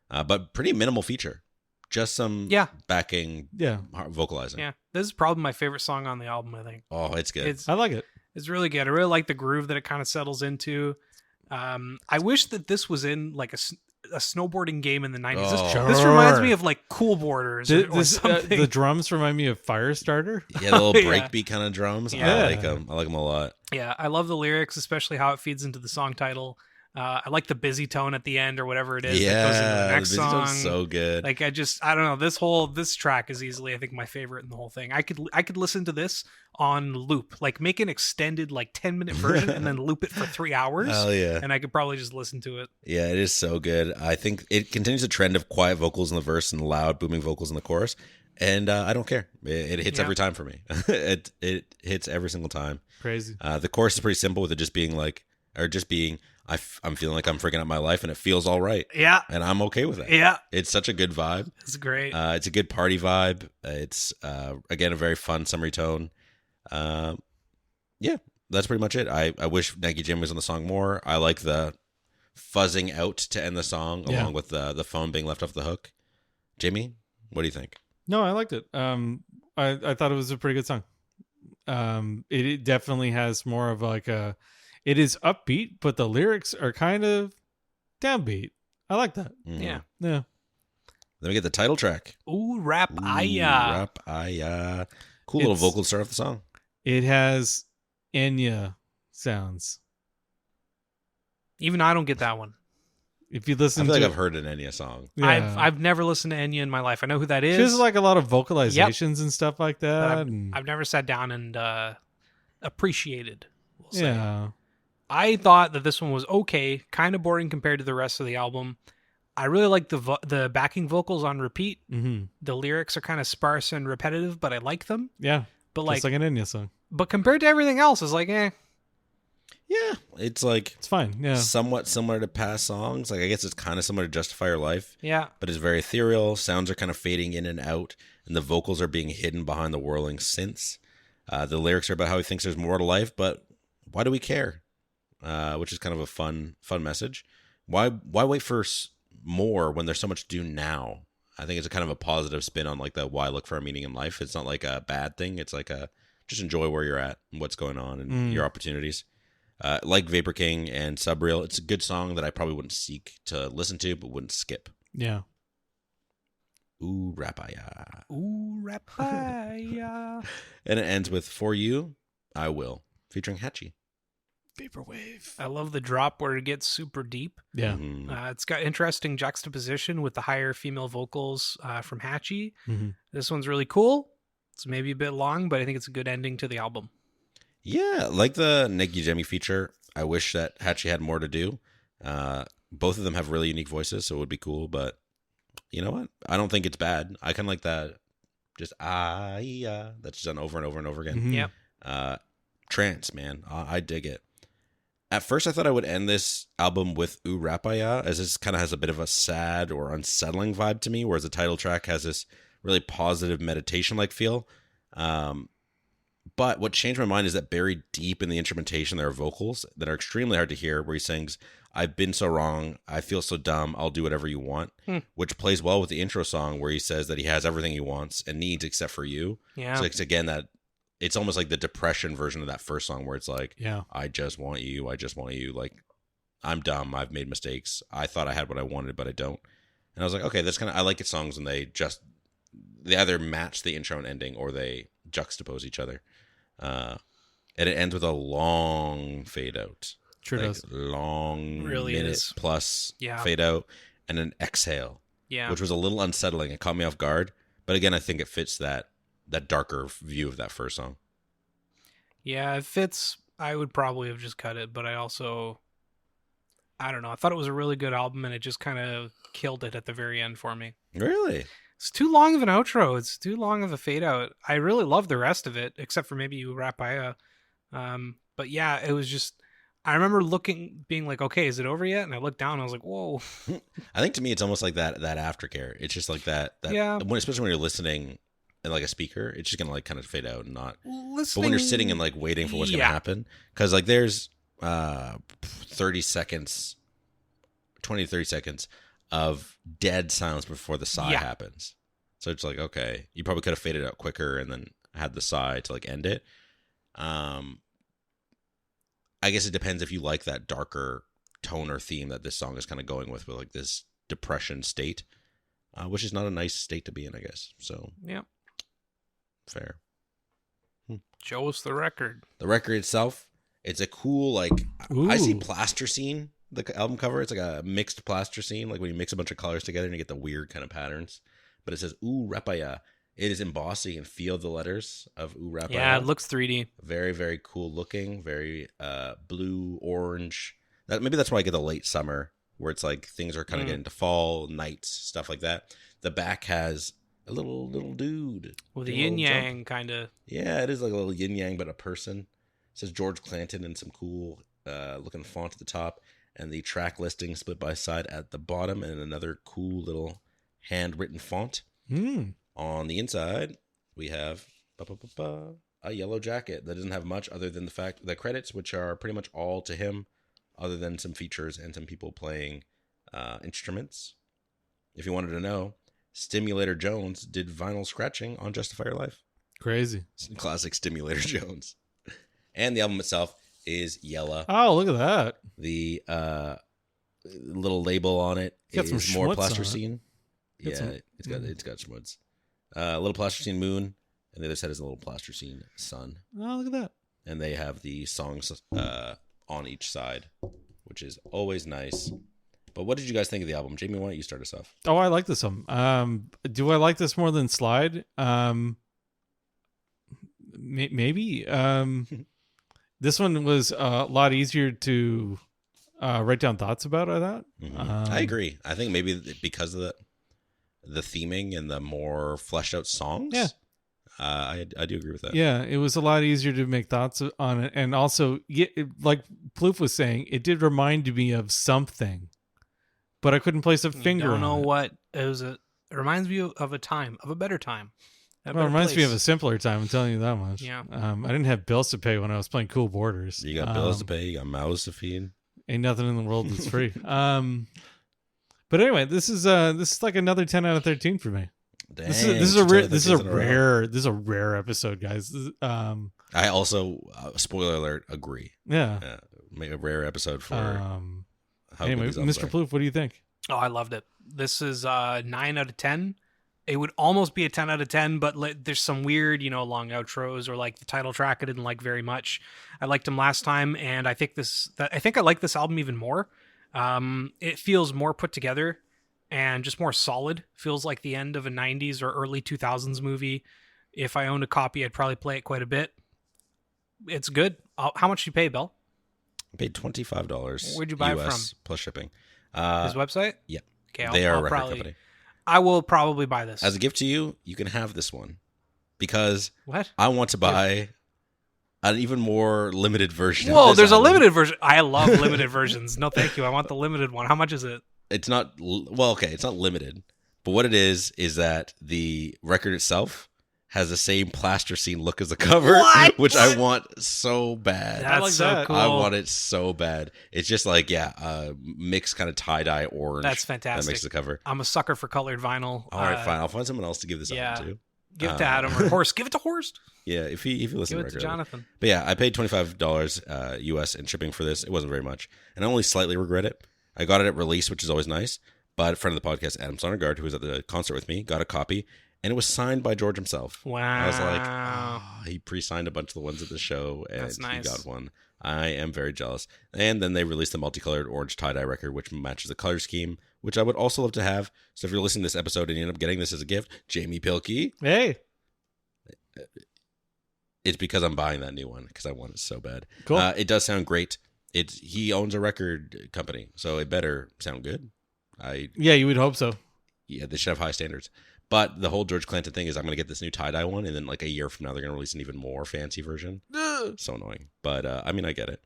But pretty minimal feature. Just some backing Yeah. vocalizing. Yeah. This is probably my favorite song on the album, I think. Oh, it's good. It's I like it. it's really good. I really like the groove that it kind of settles into. I wish that this was in like a snowboarding game in the 90s. Oh. This reminds Sure. me of like Cool Borders or This, something. the drums remind me of Firestarter. Yeah, the little Yeah. breakbeat kind of drums. Yeah. I like them. I like them a lot. Yeah, I love the lyrics, especially how it feeds into the song title. I like the busy tone at the end or whatever it is that goes into Yeah, the next the busy tone's song. so good. Like I don't know, this track is easily I think my favorite in the whole thing. I could listen to this on loop, like make an extended like 10-minute version and then loop it for 3 hours. Hell yeah. And I could probably just listen to it. Yeah, it is so good. I think it continues a trend of quiet vocals in the verse and loud booming vocals in the chorus. And I don't care. It hits Yeah. every time for me. it hits every single time. Crazy. The chorus is pretty simple with it just being I'm feeling like I'm freaking out my life and it feels all right. Yeah. And I'm okay with that. Yeah. It's such a good vibe. It's great. It's a good party vibe. It's, again, a very fun summery tone. Yeah, that's pretty much it. I wish Negi Jim was on the song more. I like the fuzzing out to end the song Yeah. along with the phone being left off the hook. Jamie, what do you think? No, I liked it. I thought it was a pretty good song. It definitely has more of like a. It is upbeat, but the lyrics are kind of downbeat. I like that. Mhm. Yeah. Yeah. Then we get the title track. Ooh, rap Ooh, aya. Rap Aya. Cool little It's- vocal to start off the song. It has Enya sounds. Even I don't get that one. If you I listen feel to like I've heard an Enya song. yeah. I've never listened to Enya in my life. I know who that is. She has like a lot of vocalizations and stuff like but that. I've, and I've never sat down and appreciated. We'll say. yeah. I thought that this one was okay, kind of boring compared to the rest of the album. I really like the backing vocals on repeat. Mm-hmm. The lyrics are kind of sparse and repetitive, but I like them. Yeah. But Just like an Enya song. but compared to everything else, it's like, Yeah, it's like It's fine. Yeah. somewhat similar to past songs. Like I guess it's kind of similar to Justify Your Life, yeah, but it's very ethereal. Sounds are kind of fading in and out, and the vocals are being hidden behind the whirling synths. The lyrics are about how he thinks there's more to life, but why do we care? Which is kind of a fun message. Why wait for more when there's so much to do now? I think it's a kind of a positive spin on like the why look for a meaning in life. It's not like a bad thing. It's like just enjoy where you're at and what's going on and your opportunities. Like Vapor King and Subreal, it's a good song that I probably wouldn't seek to listen to, but wouldn't skip. Yeah. Ooh, Rapaya. Ooh, Rapaya. And it ends with For You, I Will, featuring Hatchie. Vaporwave. I love the drop where it gets super deep. Yeah. Mhm. It's got interesting juxtaposition with the higher female vocals from Hatchie. Mm-hmm. This one's really cool. It's maybe a bit long, but I think it's a good ending to the album. Yeah, like the Nick Ujemi feature, I wish that Hatchie had more to do. Both of them have really unique voices, so it would be cool, but you know what? I don't think it's bad. I kind of like that just that's done over and over and over again. Mhm. Yep. Trance, man. I dig it. At first, I thought I would end this album with Ooh Rapaya, as this kind of has a bit of a sad or unsettling vibe to me, whereas the title track has this really positive meditation-like feel. But what changed my mind is that buried deep in the instrumentation, there are vocals that are extremely hard to hear, where he sings, I've been so wrong, I feel so dumb, I'll do whatever you want, which plays well with the intro song, where he says that he has everything he wants and needs except for you. Yeah. So it's, again, that it's almost like the depression version of that first song, where it's like, Yeah. I just want you, like, I'm dumb, I've made mistakes, I thought I had what I wanted, but I don't. And I was like, okay, that's kind of, I like it songs when they either match the intro and ending, or they juxtapose each other. And it ends with a long fade out. Sure Like, does. long Really minute is. plus Yeah. fade out, and an exhale, Yeah. which was a little unsettling. It caught me off guard. But again, I think it fits that darker view of that first song. Yeah, it fits. I would probably have just cut it, but I don't know. I thought it was a really good album, and it just kind of killed it at the very end for me. Really? It's too long of an outro. It's too long of a fade out. I really love the rest of it, except for maybe you Rapaya. But yeah, it was just. I remember being like, okay, is it over yet? And I looked down, and I was like, whoa. I think to me, it's almost like that aftercare. It's just like that. Yeah. Especially when you're listening in like a speaker, it's just gonna like kind of fade out and not. Listening, But when you're sitting and like waiting for what's Yeah. gonna happen, because like there's 30 seconds, 20 to 30 seconds of dead silence before the sigh Yeah. happens. So it's like, okay, you probably could have faded out quicker and then had the sigh to like end it. I guess it depends if you like that darker tone or theme that this song is kind of going with like this depression state, which is not a nice state to be in, I guess. So Yep. fair. Show us the record. The record itself, it's a cool, like, I see Ooh. plaster scene, the album cover. It's like a mixed plaster scene, like when you mix a bunch of colors together and you get the weird kind of patterns. But it says, Ooh Rapaya. It is embossed, so you can feel the letters of Ooh Rapaya. Yeah, it looks 3D. Very, very cool looking, very blue, orange. Maybe that's why I get the late summer, where it's like things are kind of getting to fall, nights, stuff like that. The back has a little dude. With a doing a little yin jump. yang kind of. Yeah, it is like a little yin yang, but a person. It says George Clanton in some cool looking font at the top, and the track listing split by side at the bottom, and another cool little handwritten font. Mm. On the inside, we have a yellow jacket that doesn't have much other than the credits, which are pretty much all to him, other than some features and some people playing instruments. If you wanted to know, Stimulator Jones did vinyl scratching on Justify Your Life. Crazy. Classic Stimulator Jones. And the album itself is yellow. Oh, look at that. The little label on it It's got some is more schmutz on it. plasticine. Got Yeah, some- it's got schmutz. A little plasticine moon, and the other side is a little plasticine sun. Oh, look at that. And they have the songs on each side, which is always nice. But what did you guys think of the album? Jamie, why don't you start us off? Oh, I like this one. Do I like this more than Slide? Maybe. This one was a lot easier to write down thoughts about, I thought. I agree. I think maybe because of the theming and the more fleshed out songs. Yeah. I do agree with that. Yeah, it was a lot easier to make thoughts on it. And also, like Plouffe was saying, it did remind me of something, but I couldn't place a finger Don't on know it. what it was. It reminds me of a better time. Well, it reminds me of a simpler time, I'm telling you that much. Yeah. I didn't have bills to pay when I was playing Cool Borders. You got bills to pay, you got mouths to feed. Ain't nothing in the world that's free. But anyway, this is like another 10 out of 13 for me. Dang, This is a rare episode, guys. I also, spoiler alert, agree. Yeah. Make a rare episode for how Anyway, good these albums Mr. are. Plouffe, what do you think? Oh, I loved it. This is 9 out of 10. It would almost be a 10 out of 10, but there's some weird, long outros or like the title track I didn't like very much. I liked him last time, and I think I like this album even more. It feels more put together and just more solid. Feels like the end of a 90s or early 2000s movie. If I owned a copy, I'd probably play it quite a bit. It's good. How much did you pay, Bill? I paid $25. Where'd you buy it US plus shipping. His website? Yeah. Okay, They are a I'll record probably, company. I will probably buy this. As a gift to you, you can have this one because What? I want to buy an even more limited version. Whoa, of this there's a album. limited version. I love limited versions. No, thank you. I want the limited one. How much is it? It's not well, okay, it's not limited, but what it is that the record itself has the same plasticine look as the cover, What? which I want so bad. That's like so that. cool. I want it so bad. It's just like mixed kind of tie-dye orange. That's That fantastic. makes the cover. I'm a sucker for colored vinyl. All right, fine. I'll find someone else to give this yeah. album to. Give it to Adam or Horst. Give it to Horst. Yeah, if you listen Give to it to regularly. Jonathan. But yeah, I paid $25 US in shipping for this. It wasn't very much, and I only slightly regret it. I got it at release, which is always nice. But a friend of the podcast, Adam Sondergaard, who was at the concert with me, got a copy, and it was signed by George himself. Wow. I was like, he pre-signed a bunch of the ones at the show, and That's nice. he got one. I am very jealous. And then they released the multicolored orange tie-dye record, which matches the color scheme, which I would also love to have. So if you're listening to this episode and you end up getting this as a gift, Jamie Pilkey, Hey, it's because I'm buying that new one because I want it so bad. cool. It does sound great. He owns a record company, so it better sound good. Yeah, you would hope so. Yeah, they should have high standards. But the whole George Clanton thing is I'm going to get this new tie-dye one, and then like a year from now, they're going to release an even more fancy version. So annoying. But, I mean, I get it.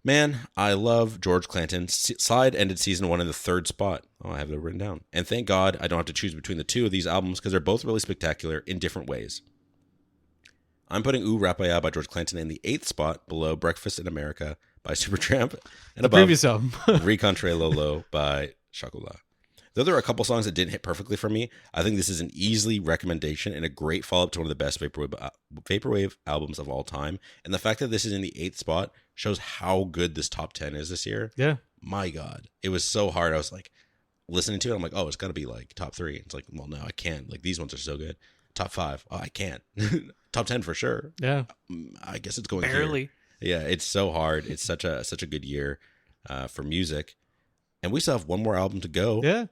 Man, I love George Clanton. Slide ended season 1 in the 3rd spot. Oh, I have it written down. And thank God I don't have to choose between the two of these albums because they're both really spectacular in different ways. I'm putting Ooh Rapaya by George Clanton in the 8th spot, below Breakfast in America by Supertramp, and The above previous album. Recontre Lolo by Chocolat. Though there are a couple songs that didn't hit perfectly for me, I think this is an easily recommendation and a great follow-up to one of the best vaporwave albums of all time. And the fact that this is in the 8th spot shows how good this top 10 is this year. Yeah. My God. It was so hard. I was like, listening to it, I'm like, oh, it's got to be like top 3. It's like, well, no, I can't. Like, these ones are so good. Top 5. Oh, I can't. Top 10 for sure. Yeah. I guess it's going Barely. here. Yeah, it's so hard. It's such a good year for music. And we still have one more album to go. Yeah.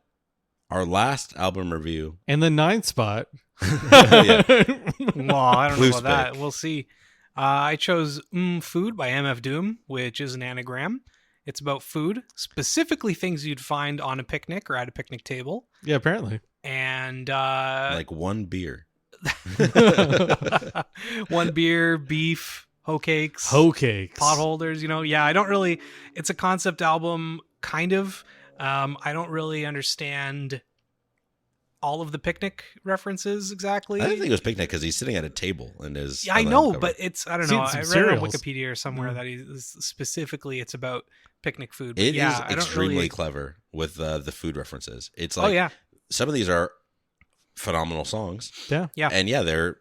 Our last album review. And the 9th spot. Yeah. Well, I don't know Plouffe's about that. pick. We'll see. I chose Food by MF Doom, which is an anagram. It's about food, specifically things you'd find on a picnic or at a picnic table. Yeah, apparently. And Like one beer. one beer, beef, hoe cakes, Hoe cakes. potholders. Yeah, I don't really. It's a concept album, kind of. I don't really understand all of the picnic references exactly. I didn't think it was picnic because he's sitting at a table and is. Yeah, I on the know, album cover. but it's I don't Seen know. some I read cereals. on Wikipedia or somewhere Mm. that specifically it's about picnic food. But It yeah, is I don't extremely really- clever with the food references. It's like Oh yeah, some of these are phenomenal songs. Yeah. Yeah. And yeah, there's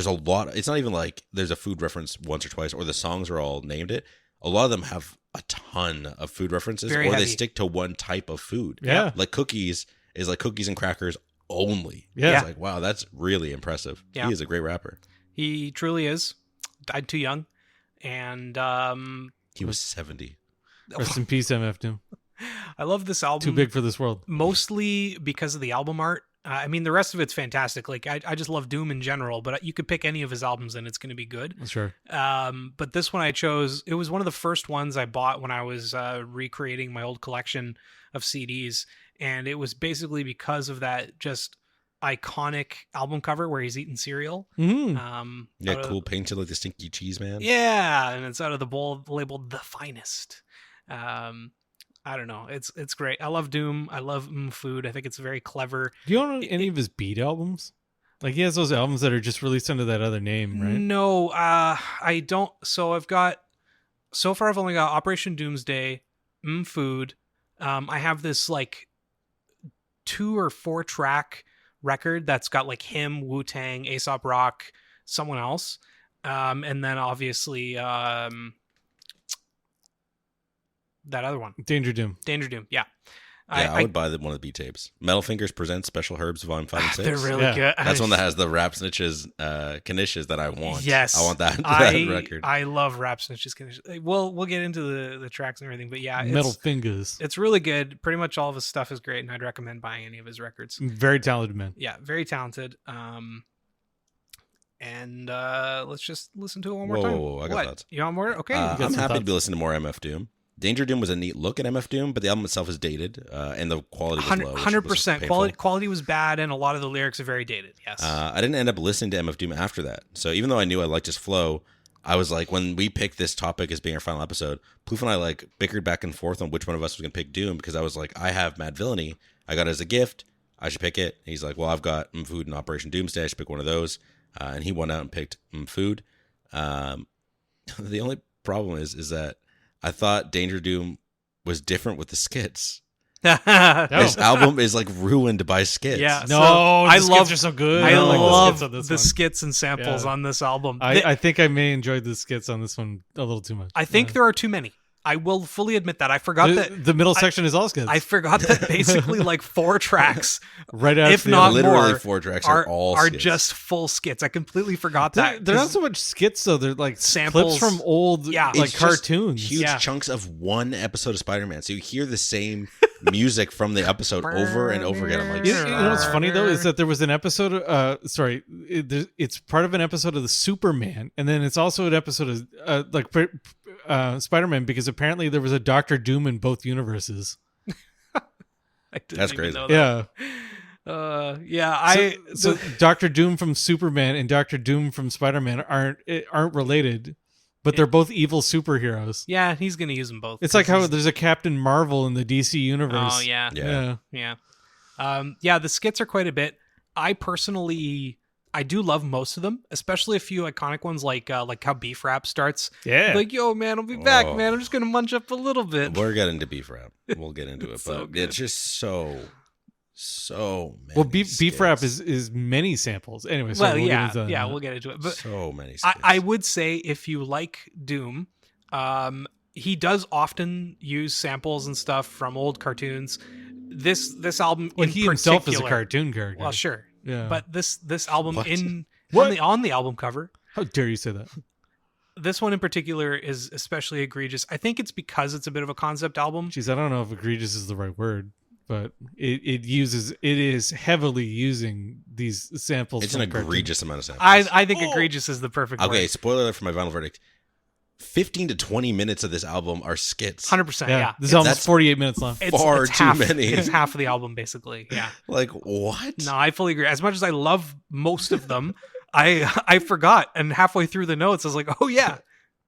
a lot. It's not even like there's a food reference once or twice, or the songs are all named it. A lot of them have a ton of food references, Very or they heavy. stick to one type of food. Yeah. Like cookies is like cookies and crackers only. Yeah. It's like, wow, that's really impressive. Yeah. He is a great rapper. he truly is. Died too young, and He was 70. Rest in peace, MF Doom. I love this album. Too big for this world. Mostly because of the album art. I mean, the rest of it's fantastic. Like, I just love Doom in general, but you could pick any of his albums and it's going to be good. Sure. But this one I chose, it was one of the first ones I bought when I was recreating my old collection of CDs. And it was basically because of that just iconic album cover where he's eating cereal. Mm. Yeah, out of- cool. Painted like the Stinky Cheese Man. Yeah, and it's out of the bowl labeled "The Finest." I don't know. It's great. I love Doom. I love Food. I think it's very clever. Do you own any of his beat albums? Like he has those albums that are just released under that other name, right? No, I don't. So I've only got Operation Doomsday, Food. I have this like 2 or 4 track record that's got like him, Wu-Tang, Aesop Rock, someone else. And then obviously that other one, Danger Doom. Danger Doom. Yeah. Yeah, I would buy one of the B tapes. Metal Fingers presents Special Herbs Volume 5 and 6. They're really Yeah. good. That's one that has the Rap Snitches Knishes that I want. Yes, I want that record. I love Rap Snitches. We'll get into the tracks and everything, but yeah, Metal Fingers. It's really good. Pretty much all of his stuff is great, and I'd recommend buying any of his records. Very talented man. Yeah, very talented. And let's just listen to it one more time. Whoa, I got What? thoughts. You want more? Okay. I'm some happy to thoughts. be listening to more MF Doom. Danger Doom was a neat look at MF Doom, but the album itself is dated, and the quality was low. 100%. Quality was bad, and a lot of the lyrics are very dated. Yes. I didn't end up listening to MF Doom after that. So even though I knew I liked his flow, I was like, when we picked this topic as being our final episode, Plouffe and I like bickered back and forth on which one of us was going to pick Doom, because I was like, I have Mad Villainy. I got it as a gift. I should pick it. And he's like, well, I've got Food and Operation Doomsday. I should pick one of those. And he went out and picked Food. The only problem is that I thought Danger Doom was different with the skits. This album is like ruined by skits. Yeah. No, So, I skits are so good. I don't like love the skits on this the one. skits and samples Yeah. on this album. I think I may enjoy the skits on this one a little too much. I think there are too many. I will fully admit that. I forgot that. The middle section is all skits. I forgot that basically like 4 tracks, right after if the not other. Literally more, 4 tracks are all skits. just full skits. I completely forgot They're, that. they're not 'cause so much skits though. They're like Samples. clips from old Yeah. like It's just cartoons. huge Yeah. chunks of one episode of Spider-Man. So you hear the same music from the episode over and over again. I'm like, You know what's funny though is that there was an episode. It's part of an episode of the Superman, and then it's also an episode of Spider-Man, because apparently there was a Doctor Doom in both universes. I didn't That's even crazy. know that. Yeah. So Doctor Doom from Superman and Doctor Doom from Spider-Man aren't related, but they're both evil superheroes. yeah, he's gonna use them both. It's like how there's a Captain Marvel in the DC universe. Oh yeah. Yeah. The skits are quite a bit. I do love most of them, especially a few iconic ones like how Beef Rap starts. Yeah. Like, yo, man, I'll be back, Oh. man. I'm just gonna munch up a little bit. We're getting to Beef Rap. We'll get into it, It's so but good. it's just so many. Well, Beef Rap skits. is many samples. Anyway, so Well, we'll yeah, get into that. we'll get into it. But so many skits. I would say if you like Doom, he does often use samples and stuff from old cartoons. This album, Well, in he himself is a particular- cartoon character. Well, sure, Yeah. but this album What? on the album cover, How dare you say that? this one in particular is especially egregious. I think it's because it's a bit of a concept album. Jeez, I don't know if egregious is the right word, but it is heavily using these samples. It's an from cartoons. egregious amount of samples. I think egregious is the perfect Okay, word. spoiler alert for my final verdict. 15 to 20 minutes of this album are skits. 100%. Yeah, This album's That's 48 minutes long. far too half, many. It's half of the album, basically. Yeah. Like, what? No, I fully agree. As much as I love most of them, I forgot, and halfway through the notes, I was like, oh yeah,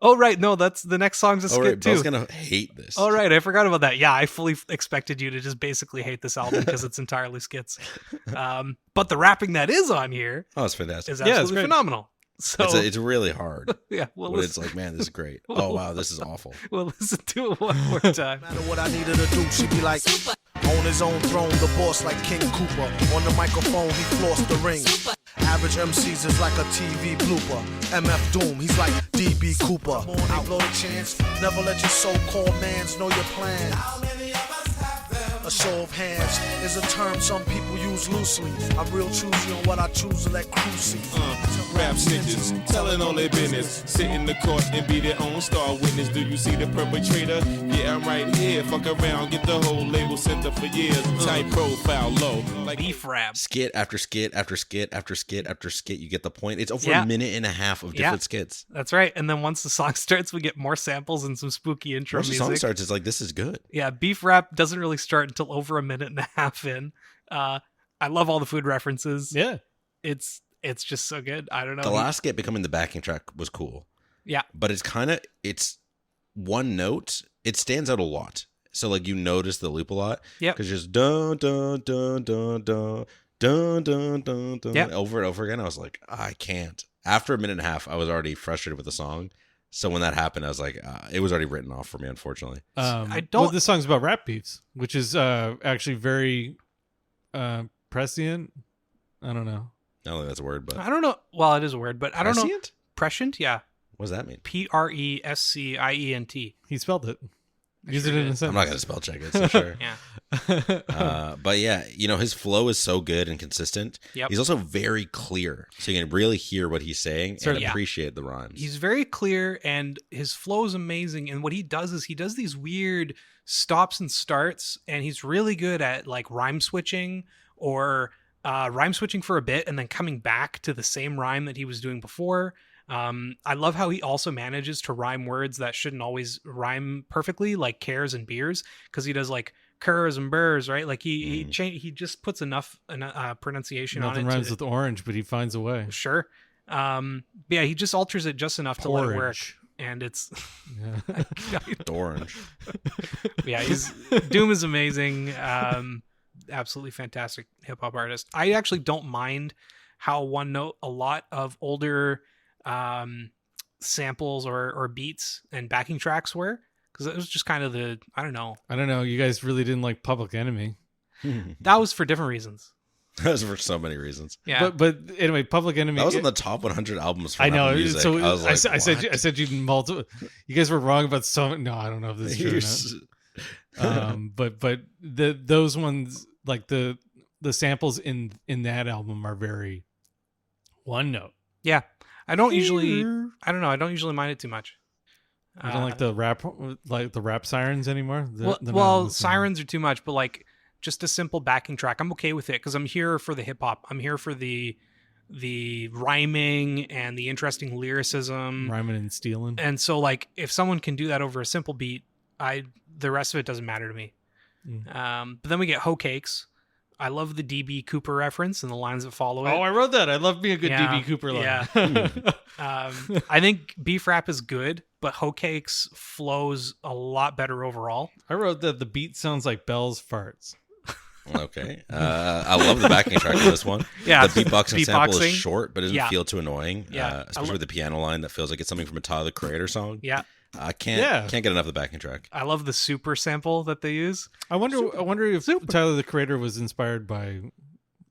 oh right, no, that's the next song's a skit All right, too. Bell's going to hate this. All right, I forgot about that. Yeah, I fully expected you to just basically hate this album because it's entirely skits. But the rapping that is on here Oh, it's fantastic. is Yeah, it's absolutely great. phenomenal. So It's really hard. yeah, we'll But it's listen, like, man, this is great. Oh, wow, this is awful. we'll listen to it one more time. Matter what I needed to do, she be like, on his own throne, the boss like King Cooper. On the microphone, he flossed the ring. Average MCs is like a TV blooper. MF Doom, he's like DB Cooper. Outlaw the chance, never let your so-called mans know your plan. A show of hands is a term some people use loosely. I'm real choosy on what I choose to let crew see. Rap snitches, telling all their business. Sit in the court and be their own star witness. Do you see the perpetrator? Yeah, I'm right here. Fuck around, get the whole label sent up for years. Tight profile, low. Like Beef Rap. Skit after skit after skit after skit after skit. You get the point. It's over Yeah. a minute and a half of different skits. That's right. And then once the song starts, we get more samples and some spooky intro Once the music. song starts, it's like, this is good. Yeah, Beef Rap doesn't really start until over a minute and a half in. I love all the food references. Yeah. It's just so good. I don't know. The last skit becoming the backing track was cool. Yeah. But it's one note. It stands out a lot. So like you notice the loop a lot. Yep. Because just dun dun dun dun dun dun dun dun dun Yep. over and over again. I was like, I can't. After a minute and a half, I was already frustrated with the song. So when that happened, I was like, it was already written off for me, unfortunately. I don't- Well, this song's about rap beefs, which is actually very prescient. I don't know. I don't think that's a word, but I don't know. Well, it is a word, but I don't know. Prescient? Prescient, yeah. What does that mean? Prescient. He spelled it. Use it sure in a did. sentence. I'm not going to spell check it, so sure. Yeah. But yeah, his flow is so good and consistent. Yep. He's also very clear, so you can really hear what he's saying and Yeah. appreciate the rhymes. He's very clear and his flow is amazing. And what he does is he does these weird stops and starts, and he's really good at like rhyme switching or rhyme switching for a bit and then coming back to the same rhyme that he was doing before. I love how he also manages to rhyme words that shouldn't always rhyme perfectly, like cares and beers, because he does like curs and burrs, right? Like he just puts enough pronunciation Nothing on it. rhymes with orange, but he finds a way. Sure. Yeah, he just alters it just enough to let it work. Porridge. And it's Yeah. Orange. yeah, Doom is amazing. Absolutely fantastic hip hop artist. I actually don't mind how one note a lot of older samples or beats and backing tracks were, because it was just kind of I don't know. I don't know. You guys really didn't like Public Enemy. That was for different reasons. That was for so many reasons. Yeah. But anyway, Public Enemy. That was on the top 100 albums for I know. Apple Music. So I was like, I said what? I said you multiple. You guys were wrong about some. No, I don't know if this is true or not. But those ones, like the samples in that album are very one note. Yeah. I don't usually mind it too much. I don't like the rap sirens anymore. Sirens are too much, but like just a simple backing track, I'm okay with it because I'm here for the hip hop. I'm here for the rhyming and the interesting lyricism, rhyming and stealing. and so like if someone can do that over a simple beat, the rest of it doesn't matter to me. But then we get Hoe Cakes. I love the DB Cooper reference and the lines that follow it. Oh, I wrote that. I love me a good Yeah, DB Cooper line. Yeah. I think Beef Rap is good, but Hoe Cakes flows a lot better overall. I wrote that the beat sounds like Bell's farts. Okay. I love the backing track of this one. Yeah, The beatboxing sample beatboxing. is short, but doesn't Yeah. feel too annoying. Yeah. Especially with the piano line that feels like it's something from a Tyler the Creator song. Yeah. I can't get enough of the backing track. I love the super sample that they use. I wonder if Tyler the Creator was inspired by.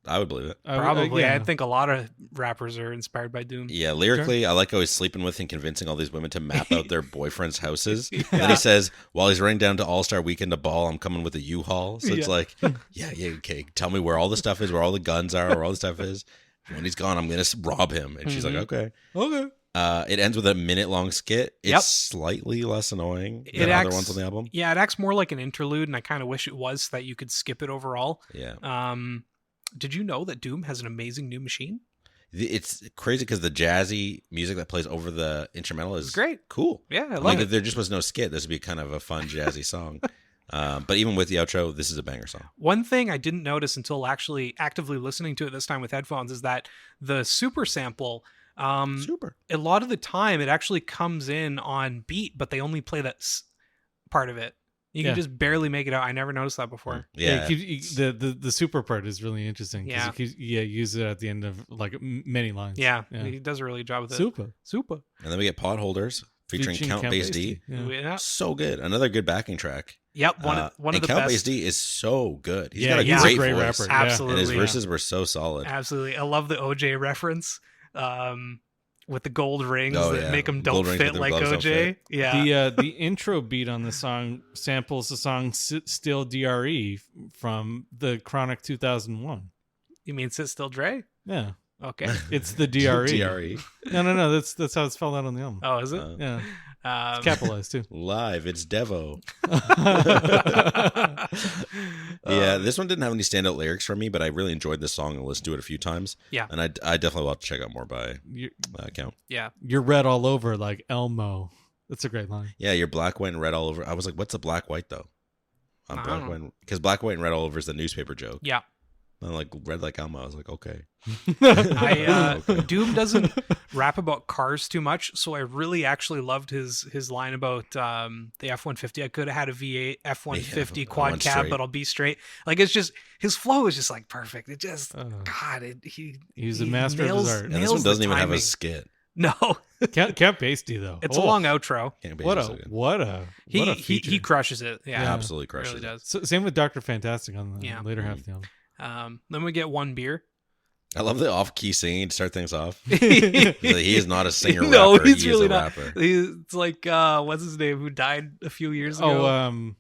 I would believe it. Probably. yeah. I think a lot of rappers are inspired by Doom. Yeah, lyrically, I like how he's sleeping with and convincing all these women to map out their boyfriends' houses. And then he says, while he's running down to All-Star Weekend to ball, I'm coming with a U-Haul. So it's like, yeah, okay, tell me where all the stuff is, where all the guns are, where all the stuff is. When he's gone, I'm going to rob him. And she's like, okay. Okay. It ends with a minute-long skit. It's Yep. slightly less annoying It than other acts- ones on the album. Yeah, it acts more like an interlude, and I kind of wish it was so that you could skip it overall. Yeah. Did you know that Doom has an amazing new machine? It's crazy because the jazzy music that plays over the instrumental is great. Cool. Yeah, I love Like it. if there just was no skit, this would be kind of a fun jazzy song. But even with the outro, this is a banger song. One thing I didn't notice until actually actively listening to it this time with headphones is that the super sample, Super. a lot of the time it actually comes in on beat, but they only play that part of it. You Yeah. can just barely make it out. I never noticed that before. Yeah. The super part is really interesting. 'Cause Yeah. he keeps, use it at the end of like many lines. Yeah, he does a really good job with it. Super. And then we get Potholders featuring Count Bass D. Yeah. Yeah. So good. Another good backing track. Yep, one of and the Count best. Bass D is so good. He's Yeah, got a he's great, a great voice. rapper. Yeah. Absolutely. And his verses were so solid. Absolutely. I love the OJ reference with the gold rings Oh, that yeah. make them Gold don't rings fit with their like gloves don't OJ. fit. Yeah. The intro beat on the song samples the song Still DRE from the Chronic 2001. You mean Sit Still Dre? Yeah. Okay. It's the DRE. DRE. No. That's how it's spelled out on the album. Oh, is it? Yeah. It's capitalized too. Live, it's Devo. Yeah, this one didn't have any standout lyrics for me, but I really enjoyed this song and listened to it a few times. Yeah. And I definitely will have to check out more by Count. Yeah. You're red all over like Elmo. That's a great line. Yeah, you're black, white, and red all over. I was like, what's a black, white, though? I'm I black, don't white, because black, white, and red all over is the newspaper joke. Yeah. And like red like Elmo. I was like, okay. Doom doesn't rap about cars too much, so I really actually loved his line about the F-150. I could have had a V8 F-150 Yeah, quad one cab, straight. but I'll be straight. Like it's just his flow is just like perfect. It just He's a master of his art. And this one doesn't even have a skit. No, Count Bass D though. it's a long outro. Can't be What so a good. what a He crushes it. Yeah, Yeah. Absolutely crushes really it. does. So, same with Dr. Fantastic on the Yeah. later half of the album. Then we get One Beer. I love the off-key singing to start things off. He is not a singer No, rapper. he's He really is a not. rapper. It's like what's his name, who died a few years ago?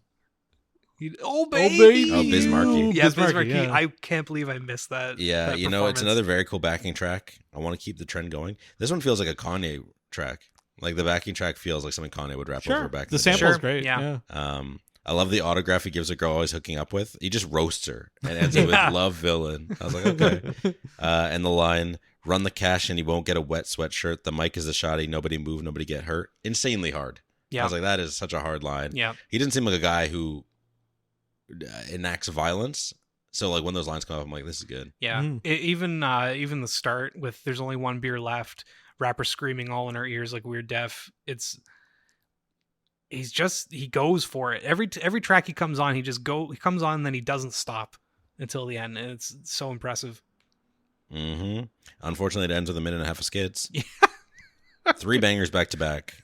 Oh, baby. Oh, Bismarcky. Yeah, Bismarcky, Bismarcky. yeah. I can't believe I missed that. Yeah, that it's performance. another very cool backing track. I want to keep the trend going. This one feels like a Kanye track. Like the backing track feels like something Kanye would rap over back in The the day. sample's Sure, great. yeah. Yeah. I love the autograph he gives a girl always hooking up with. He just roasts her and ends it with "Love Villain." I was like, okay. And the line, "Run the cash and he won't get a wet sweatshirt. The mic is the shotty. Nobody move, nobody get hurt." Insanely hard. Yeah. I was like, that is such a hard line. Yeah. He didn't seem like a guy who enacts violence. So like when those lines come up, I'm like, this is good. Yeah. Mm. Even the start with "There's only one beer left," rapper screaming all in our ears like we're deaf. He goes for it. Every track he comes on, he comes on and then he doesn't stop until the end, and it's so impressive. Mm-hmm. Unfortunately, it ends with a minute and a half of skits. 3 bangers back to back.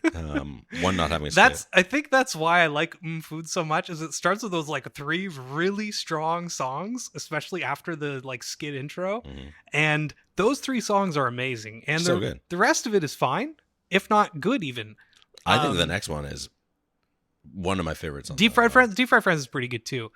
One not having a skit. I think that's why I like Food so much, is it starts with those like 3 really strong songs, especially after the like skit intro. Mhm. And those 3 songs are amazing. And So good. the rest of it is fine, if not good even. I think the Um, next one is one of my favorites. On Deep that Fried one. Friends. Deep Fried Friends is pretty good too.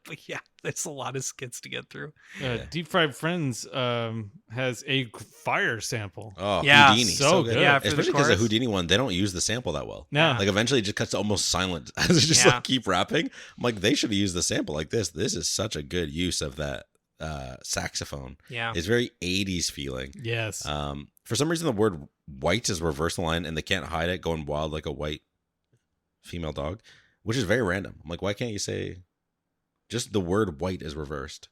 But yeah, there's a lot of skits to get through. Yeah. Deep Fried Friends has a fire sample. Oh, Yeah, Houdini. so good. Yeah, for the Especially because the chorus. Houdini one, they don't use the sample that well. Yeah. Like eventually it just cuts to almost silent as they just Yeah. like keep rapping. I'm like, they should have used the sample like this. This is such a good use of that saxophone. Yeah. It's very 80s feeling. Yes. For some reason the word white is reverse the line and they can't hide it going wild like a white female dog, which is very random. I'm like, why can't you say just the word white is reversed?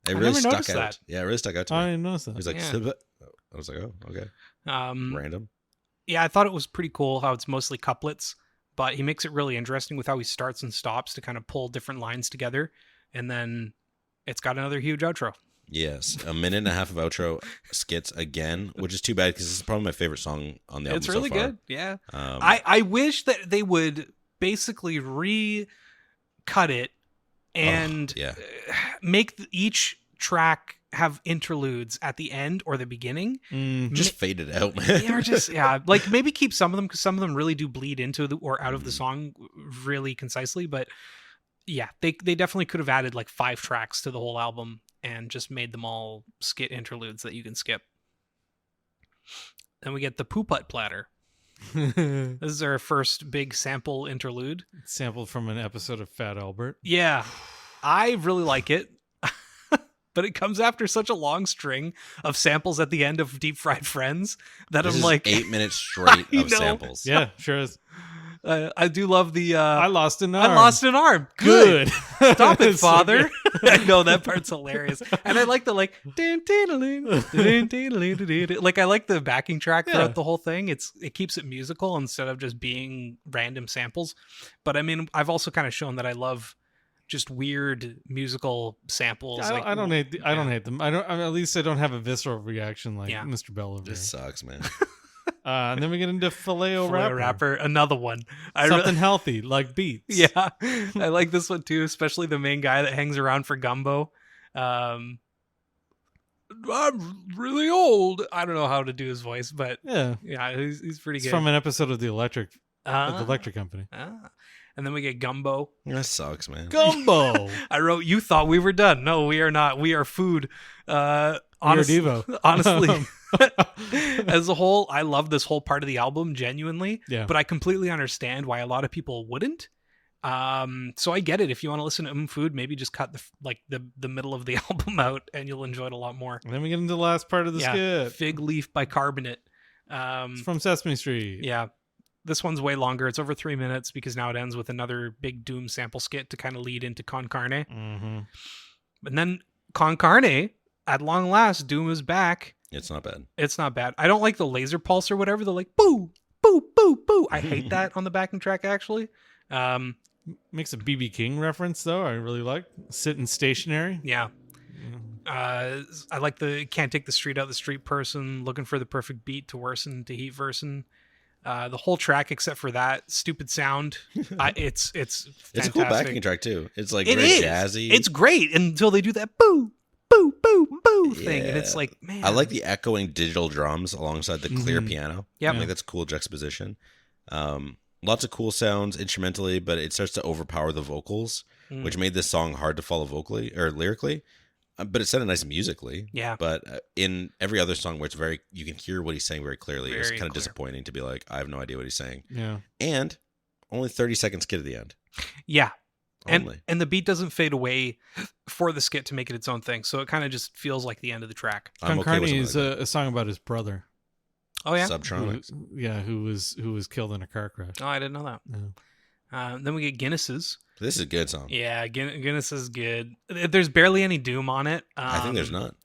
It I really never stuck noticed out. that. Yeah, it really stuck out to I me. didn't notice He that. was like, Yeah. "Sib-" I was like, oh, okay. Random. Yeah, I thought it was pretty cool how it's mostly couplets, but he makes it really interesting with how he starts and stops to kind of pull different lines together, and then it's got another huge outro. Yes, a minute and a half of outro skits again, which is too bad because this is probably my favorite song on the album. It's really so far. good. Yeah. I I wish that they would basically recut it and yeah. make each track have interludes at the end or the beginning. just fade it out, man. Or just like maybe keep some of them, because some of them really do bleed into or out of the song really concisely. But yeah, they definitely could have added like 5 tracks to the whole album and just made them all skit interludes that you can skip. Then we get the Pooput Platter. This is our first big sample interlude. Sampled from an episode of Fat Albert. Yeah, I really like it. But it comes after such a long string of samples at the end of Deep Fried Friends that This I'm is like 8 minutes straight I of know. samples. Yeah, sure is. I do love the I lost an arm. I lost an arm. Good. Stop it, So father. good. I know that part's hilarious. And I like the like like I like the backing track Yeah. throughout the whole thing. It keeps it musical instead of just being random samples. But I mean, I've also kind of shown that I love just weird musical samples. I don't hate. I don't hate them. At least I don't have a visceral reaction like Yeah. Mr. Bell over This here. sucks, man. And then we get into Filet-O Rapper. Rapper. Another one. I Something healthy like beets. Yeah, I like this one too, especially the main guy that hangs around for Gumbo. I'm really old. I don't know how to do his voice, but Yeah. yeah, he's pretty It's good. from an episode of the Electric Ah, Company. ah. And then we get Gumbo. That sucks, man. Gumbo. I wrote, "You thought we were done? No, we are not. We are food." Honestly, Devo. honestly, as a whole, I love this whole part of the album genuinely. Yeah. But I completely understand why a lot of people wouldn't. So I get it. If you want to listen to Food, maybe just cut the middle of the album out, and you'll enjoy it a lot more. And then we get into the last part of the skit. Fig Leaf Bicarbonate. It's from Sesame Street. Yeah. This one's way longer. It's over 3 minutes because now it ends with another big Doom sample skit to kind of lead into Con Carne. Mm-hmm. And then Con Carne, at long last, Doom is back. It's not bad. It's not bad. I don't like the laser pulse or whatever. They're like, boo, boo, boo, boo. I hate that on the backing track, actually. Makes a BB King reference, though. I really like. Sitting stationary. Yeah. I like the can't take the street out the street person, looking for the perfect beat to worsen to heat versen. The whole track, except for that stupid sound, it's It's a fantastic. cool backing track too. It's like It very is. jazzy. It's great until they do that boo, boo, boo, boo thing, and it's Yeah. like, man, I like the echoing digital drums alongside the clear piano. Yep. I think that's cool juxtaposition. Lots of cool sounds instrumentally, but it starts to overpower the vocals, which made this song hard to follow vocally or lyrically. But it sounded nice musically. Yeah. But in every other song where it's very, you can hear what he's saying very clearly. It was Very kind of clear. disappointing to be like, I have no idea what he's saying. Yeah. And only 30 seconds skit at the end. yeah. Only. And the beat doesn't fade away for the skit to make it its own thing, so it kind of just feels like the end of the track. I'm okay with Carney something is like that. a song about his brother. Oh yeah, Subtronics. Who was killed in a car crash. oh I didn't know that. Yeah. Then we get Guinness's. This is a good song. Yeah, Guinness is good. There's barely any doom on it. I think there's not.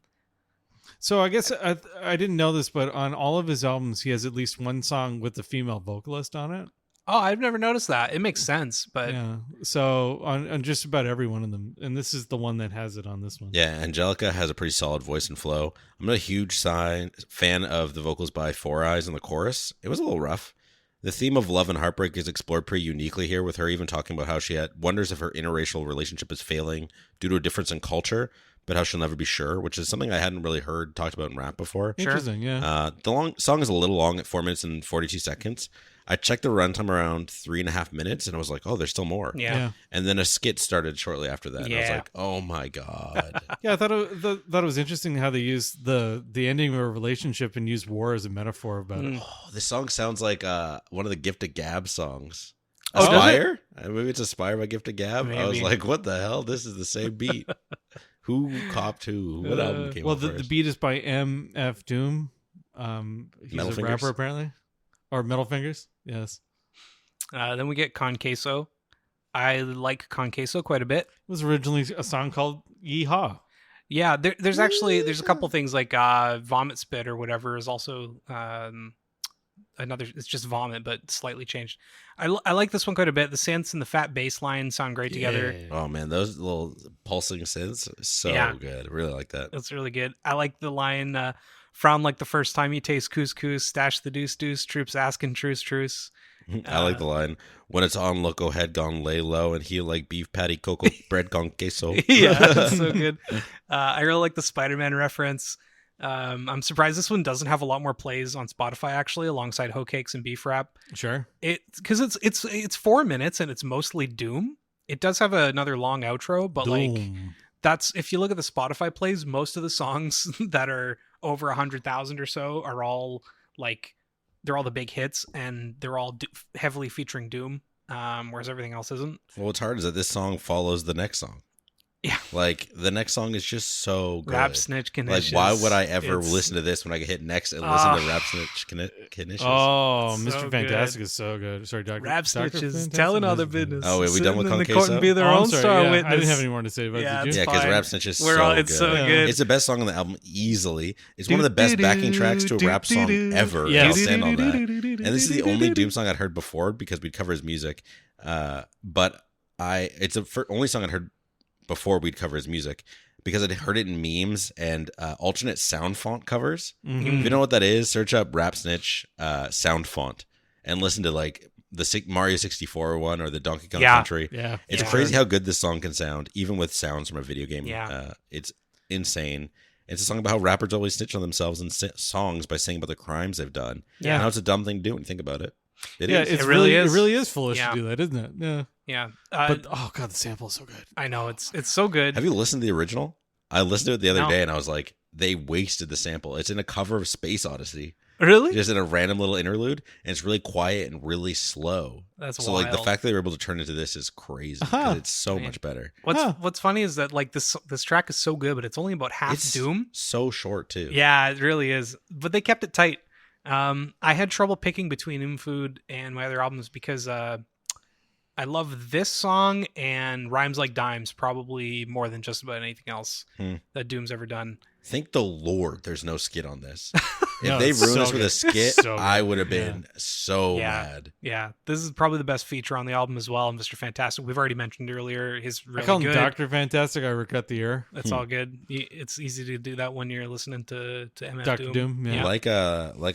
So I guess I didn't know this, but on all of his albums, he has at least one song with the female vocalist on it. Oh, I've never noticed that. It makes sense, but Yeah. So on just about every one of them, and this is the one that has it on this one. Yeah, Angelica has a pretty solid voice and flow. I'm not a huge fan of the vocals by Four Eyes in the chorus. It was a little rough. The theme of love and heartbreak is explored pretty uniquely here, with her even talking about how she wonders if her interracial relationship is failing due to a difference in culture, but how she'll never be sure, which is something I hadn't really heard talked about in rap before. Interesting. Yeah. The song is a little long at 4 minutes and 42 seconds. I checked the runtime around 3.5 minutes, and I was like, "Oh, there's still more." yeah. And then a skit started shortly after that. And I was Yeah. like, "Oh my god!" Yeah, I thought it was interesting how they used the ending of a relationship and used war as a metaphor about it. Oh, this song sounds like one of the Gift of Gab songs. Oh, does it? Aspire? Maybe it's Aspire by Gift of Gab. I was Maybe. like, "What the hell? This is the same beat." Who copped who? What album came Well, out the first? beat is by MF Doom. He's Metal a Fingers? rapper apparently, or Metal Fingers. Yes, Then we get Con Queso. I like Con Queso quite a bit. it was originally a song called Yeehaw. Yeah, there's a couple things like Vomit Spit or whatever is also another. It's just Vomit, but slightly changed. I like this one quite a bit. The synths and the fat bass line sound great together. Oh man, those little pulsing synths, so Yeah. good. I really like that. That's really good. I like the line from like the first time you taste couscous, stash the deuce, troops asking truce. I like the line when it's on loco head gone lay low and he like beef patty cocoa bread con queso. Yeah, that's so good. I really like the Spider-Man reference. I'm surprised this one doesn't have a lot more plays on Spotify actually, alongside Hoe Cakes and Beef Rap. Sure. Because it's 4 minutes and it's mostly doom. It does have another long outro, but like Doom. that's, if you look at the Spotify plays, most of the songs that are over 100,000 or so are all like, they're all the big hits and they're all heavily featuring doom, whereas everything else isn't. Well, what's hard is that this song follows the next song. Yeah. Like the next song is just so good. Rap Snitch Like, Knishes. why would I ever It's- listen to this when I could hit next and listen to Rap Snitch Knishes? Oh, So Mr. Fantastic is so good. Sorry, Dr. Rap Dr. Snitches Fantastic? telling all the Mr. business. Oh, wait, we done with Sitting in the Con court and Queso? be their Oh, I'm own sorry. star Yeah, witness. I didn't have any more to say about Yeah, it. Did it's you? Yeah, because fine. Rap Snitch is We're so all, good. it's so Yeah. good. It's the best song on the album easily. It's one of the best backing tracks to a rap song ever. Yes. And I'll stand on that. And this is the only Doom song I'd heard before because we'd cover his music. But it's the only song I'd heard before we'd cover his music because I'd heard it in memes and alternate sound font covers. Mhm. If you know what that is, search up Rap Snitch sound font and listen to like the Mario 64 one or the Donkey Kong Yeah. Country. Yeah. It's Yeah. crazy how good this song can sound, even with sounds from a video game. Yeah. It's insane. It's a song about how rappers always snitch on themselves in songs by saying about the crimes they've done. Yeah. And how it's a dumb thing to do when you think about it. It Yeah, is. it's It really It is. really is foolish Yeah. to do that, isn't it? Yeah. Yeah. But oh god, the sample is so good. I know it's so good. Have you listened to the original? I listened to it the other No. day and I was like, they wasted the sample. It's in a cover of Space Odyssey. Really? Just in a random little interlude, and it's really quiet and really slow. That's so like the wild. fact that they were able to turn into this is crazy because Uh-huh. it's so Man. much better. What's funny is that like this track is so good, but it's only about half It's doom. so short too. Yeah, it really is. But they kept it tight. I had trouble picking between Food and my other albums because I love this song and Rhymes Like Dimes probably more than just about anything else that Doom's ever done. Thank the Lord there's no skit on this. If No, they it's ruined so this with good. a skit, So good. I would have been so Yeah. mad. Yeah, this is probably the best feature on the album as well. Mr. Fantastic, we've already mentioned earlier, his really I call him good. Dr. Fantastic. I regret the error. That's all good. It's easy to do that when you're listening to MF Dr. Doom, yeah. Like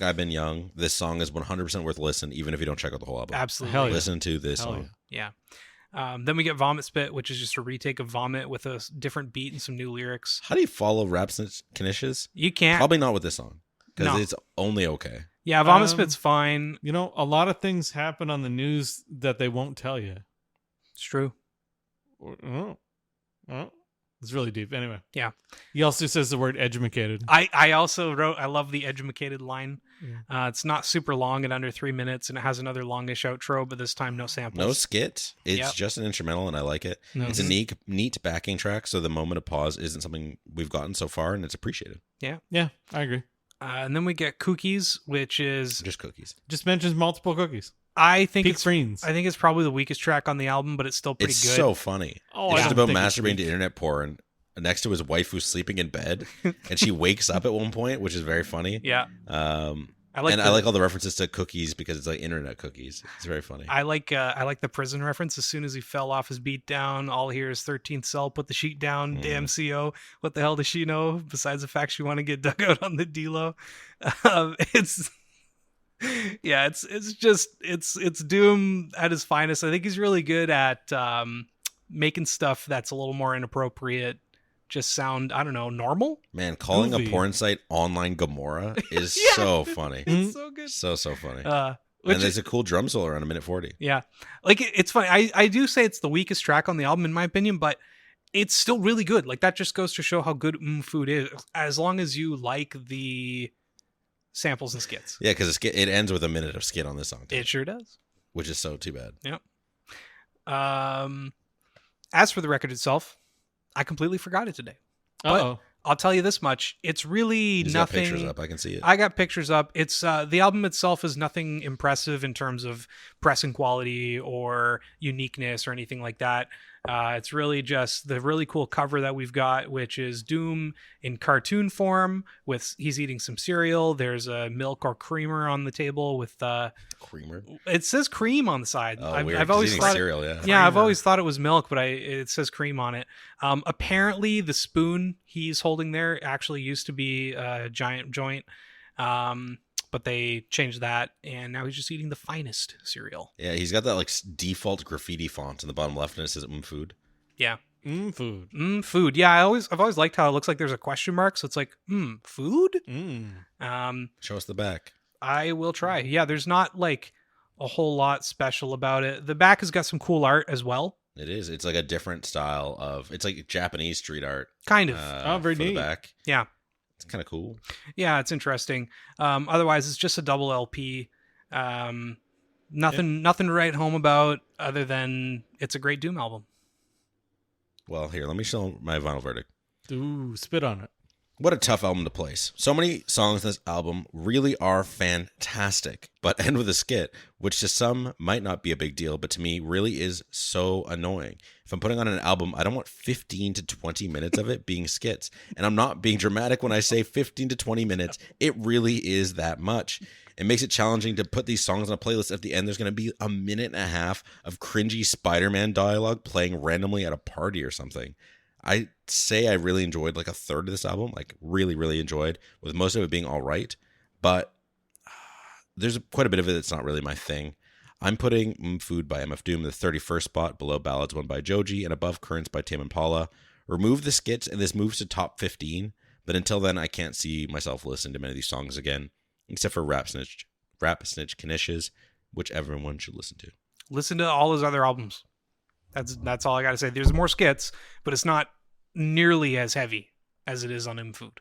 I've Been Young, this song is 100% worth a listen, even if you don't check out the whole album. Absolutely. Hell yeah. Listen to this Hell song. Yeah. Then we get Vomit Spit, which is just a retake of Vomit with a different beat and some new lyrics. How do you follow Rap Snitch Knishes? You can't. Probably not with this song because No. it's only okay. Yeah, Vomit Spit's fine. You know, a lot of things happen on the news that they won't tell you. It's true. It's really deep. Anyway. Yeah. He also says the word educated. I also wrote, I love the educated line. Yeah. It's not super long at under 3 minutes, and it has another longish outro, but this time no samples. No skit. It's Yep. just an instrumental, and I like it. No. It's a neat backing track, so the moment of pause isn't something we've gotten so far, and it's appreciated. Yeah, I agree. And then we get Cookies, which is, Just cookies. Just mentions multiple cookies. I think Peak it's Greens. I think it's probably the weakest track on the album, but it's still pretty It's good. so funny. Oh, It's I just don't about think it's masturbating to weak. internet porn next to his wife who's sleeping in bed, and she wakes up at one point, which is very funny. Yeah. I like all the references to cookies because it's like internet cookies. It's very funny. I like the prison reference. As soon as he fell off his beat down, all here is 13th cell, put the sheet down, damn CO. What the hell does she know besides the fact she want to get dug out on the D-Lo? It's Doom at his finest. I think he's really good at making stuff that's a little more inappropriate just sound, I don't know, normal. Man, calling Movie. a porn site online Gomorrah is Yeah. so funny. It's so good. So funny. Which And there's a cool drum solo around a minute 40. Yeah. Like it's funny. I do say it's the weakest track on the album in my opinion, but it's still really good. Like that just goes to show how good Food is, as long as you like the samples and skits. Yeah, because it ends with a minute of skit on this song, too, It sure does. which is so too bad. As for the record itself, I completely forgot it today. But Uh-oh. I'll tell you this much. It's really He's got nothing. pictures up. I can see it. I got pictures up. It's the album itself is nothing impressive in terms of pressing quality or uniqueness or anything like that. It's really just the really cool cover that we've got, which is Doom in cartoon form with he's eating some cereal. There's a milk or creamer on the table with Creamer. it says cream on the side. Oh, I've, weird. I've 'cause always he's eating thought cereal, yeah. yeah, I've Creamer. always thought it was milk, but it says cream on it. Apparently, the spoon he's holding there actually used to be a giant joint, but they changed that, and now he's just eating the finest cereal. Yeah, he's got that like default graffiti font in the bottom left, and it says food. Yeah, Food. food. Yeah, I've always liked how it looks like there's a question mark, so it's like food. Show us the back. I will try. Yeah, there's not like a whole lot special about it. The back has got some cool art as well. It is. It's like a different style of. It's like Japanese street art. Kind of. Very for the neat. back. Yeah. It's kind of cool. Yeah, it's interesting. Otherwise, it's just a double LP. Nothing to write home about other than it's a great Doom album. Well, here, let me show my vinyl verdict. Ooh, spit on it. What a tough album to place. So many songs in this album really are fantastic, but end with a skit, which to some might not be a big deal, but to me really is so annoying. If I'm putting on an album, I don't want 15 to 20 minutes of it being skits. And I'm not being dramatic when I say 15 to 20 minutes. It really is that much. It makes it challenging to put these songs on a playlist. At the end, there's going to be a minute and a half of cringy Spider-Man dialogue playing randomly at a party or something. I say I really enjoyed like a third of this album, like really, really enjoyed, with most of it being all right. But there's quite a bit of it that's not really my thing. I'm putting Food by MF Doom in the 31st spot, below Ballads One by Joji, and above Currents by Tame Impala. Remove the skits, and this moves to top 15. But until then, I can't see myself listening to many of these songs again, except for Rap Snitch Knishes, which everyone should listen to. Listen to all his other albums. That's all I got to say. There's more skits, but it's not nearly as heavy as it is on Food.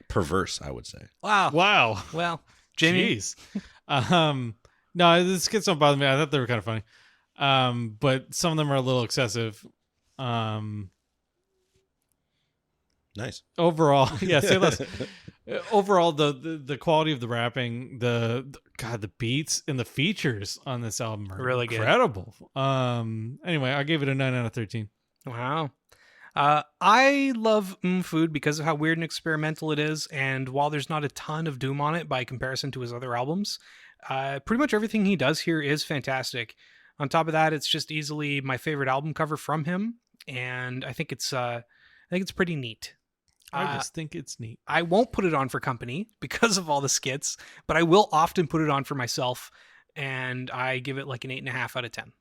Perverse, I would say. Wow. Wow. Well, Jamie. Jeez. No, the skits don't bother me. I thought they were kind of funny. But some of them are a little excessive. Nice. Overall, yeah, say less. Overall, the quality of the rapping, the beats and the features on this album are Really good. incredible. Anyway, I gave it a 9 out of 13. Wow. I love Food because of how weird and experimental it is, and while there's not a ton of Doom on it by comparison to his other albums, pretty much everything he does here is fantastic. On top of that, it's just easily my favorite album cover from him, and I think it's pretty neat. I just think it's neat. I won't put it on for company because of all the skits, but I will often put it on for myself, and I give it like an 8.5 out of 10.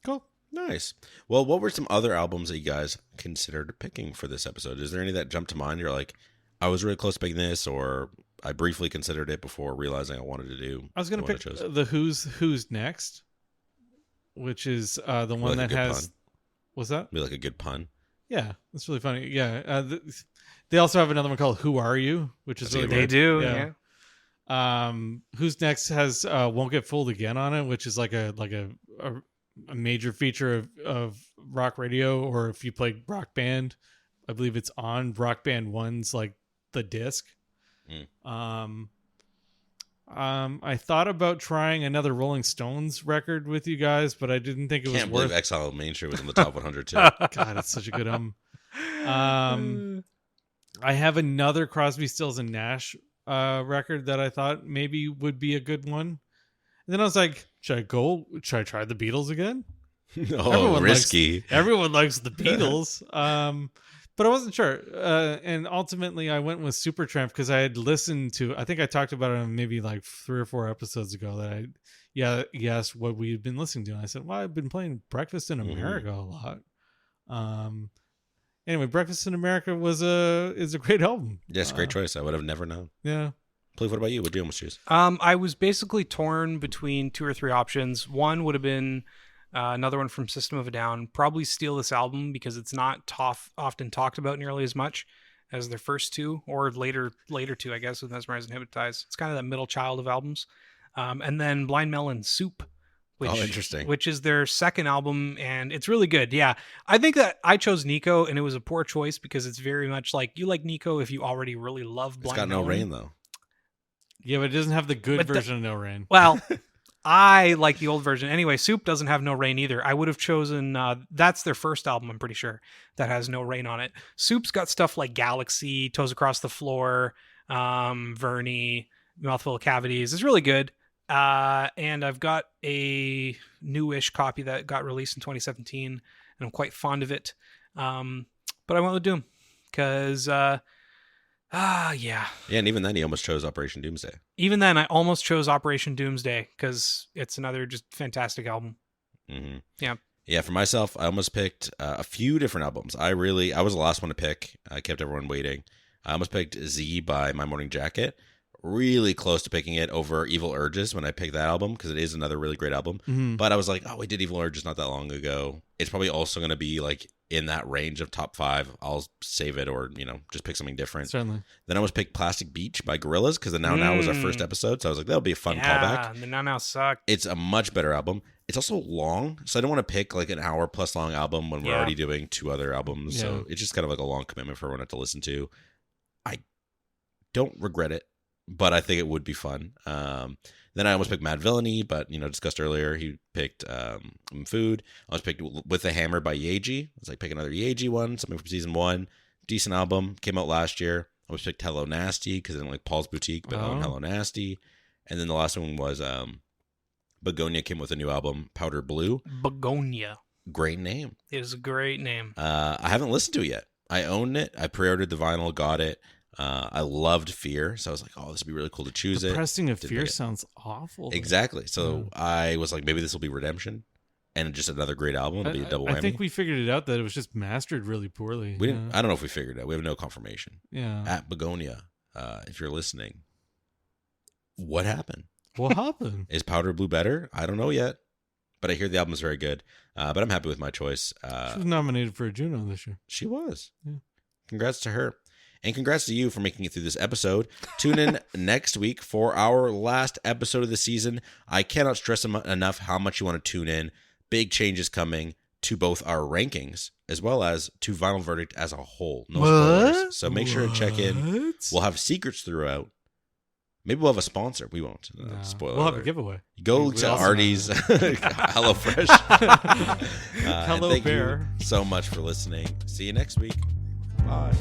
Cool. Nice. Well, what were some other albums that you guys considered picking for this episode? Is there any that jumped to mind? You're like, I was really close to picking this, or I briefly considered it before realizing I wanted to do. I was going to the one pick I chose? the Who's Next, which is the one Like a that good has. pun. What's that? Be like a good pun. Yeah, that's really funny. Yeah, they also have another one called "Who Are You," which is That's a really good They one. do, yeah. Who's Next has "Won't Get Fooled Again" on it, which is like a major feature of rock radio, or if you play Rock Band, I believe it's on Rock Band 1's like the disc. I thought about trying another Rolling Stones record with you guys, but I didn't think it was Can't worth. believe Exile Main Street was in the top 100 too. God, it's such a good I have another Crosby, Stills and Nash record that I thought maybe would be a good one. And then I was like, should I try the Beatles again? Oh, risky. Everyone likes the Beatles. But I wasn't sure. And ultimately I went with Supertramp because I had listened to, I think I talked about it maybe like 3 or 4 episodes ago that you asked what we had been listening to. And I said, well, I've been playing Breakfast in America a lot. Anyway, Breakfast in America is a great album. Yes, great choice. I would have never known. Yeah. Plouffe, what about you? What do you almost choose? I was basically torn between 2 or 3 options. One would have been another one from System of a Down. Probably steal this album because it's not often talked about nearly as much as their first 2, or later 2, I guess, with Mesmerize and Hypnotize. It's kind of that middle child of albums. And then Blind Melon Soup. Interesting. Which is their second album, and it's really good. Yeah, I think that I chose Nico, and it was a poor choice because it's very much like you like Nico if you already really love Blind It's got Melon. no rain though. Yeah, but it doesn't have the good But version of No Rain. Well, I like the old version. Anyway, Soup doesn't have No Rain either. I would have chosen, that's their first album, I'm pretty sure, that has No Rain on it. Soup's got stuff like Galaxy, Toes Across the Floor, Vernie, Mouthful of Cavities. It's really good. And I've got a newish copy that got released in 2017, and I'm quite fond of it. But I went with Doom because, yeah. Yeah, and even then he almost chose Operation Doomsday. Even then, I almost chose Operation Doomsday because it's another just fantastic album. Mm-hmm. Yeah. Yeah, for myself, I almost picked a few different albums. I was the last one to pick. I kept everyone waiting. I almost picked Z by My Morning Jacket. Really close to picking it over Evil Urges when I picked that album because it is another really great album. Mm-hmm. But I was like, oh, we did Evil Urges not that long ago. It's probably also going to be like in that range of top 5. I'll save it or, just pick something different. Certainly. Then I almost picked Plastic Beach by Gorillaz because the Now was our first episode. So I was like, that'll be a fun callback. Yeah, the Now sucked. It's a much better album. It's also long, so I don't want to pick like an hour plus long album when we're already doing 2 other albums. Yeah. So it's just kind of like a long commitment for everyone to listen to. I don't regret it, but I think it would be fun. Then I almost picked Mad Villainy, but discussed earlier, he picked Food. I almost picked With the Hammer by Yeji. It's like pick another Yeji one, something from season 1. Decent album, came out last year. I almost picked Hello Nasty because I didn't like Paul's Boutique, but I own Hello Nasty. And then the last one was Begonia came with a new album, Powder Blue. Begonia. Great name. It is a great name. I haven't listened to it yet. I own it. I pre-ordered the vinyl, got it. I loved Fear, so I was like, oh, this would be really cool to choose it. Depressing of Didn't Fear pick it. sounds awful. Exactly. So I was like, maybe this will be Redemption and just another great album. It'll be a double whammy. I think we figured it out that it was just mastered really poorly. We didn't. I don't know if we figured it out. We have no confirmation. Yeah. At Begonia, if you're listening, what happened? What happened? Is Powder Blue better? I don't know yet, but I hear the album is very good. But I'm happy with my choice. She was nominated for a Juno this year. She was. Yeah. Congrats to her. And congrats to you for making it through this episode. Tune in next week for our last episode of the season. I cannot stress enough how much you want to tune in. Big changes coming to both our rankings as well as to Vinyl Verdict as a whole. No spoilers. So make sure to check in. We'll have secrets throughout. Maybe we'll have a sponsor. We won't. No. Spoiler We'll have alert. a giveaway. Go We to also Artie's HelloFresh. Hello, thank Bear. you so much for listening. See you next week. Bye.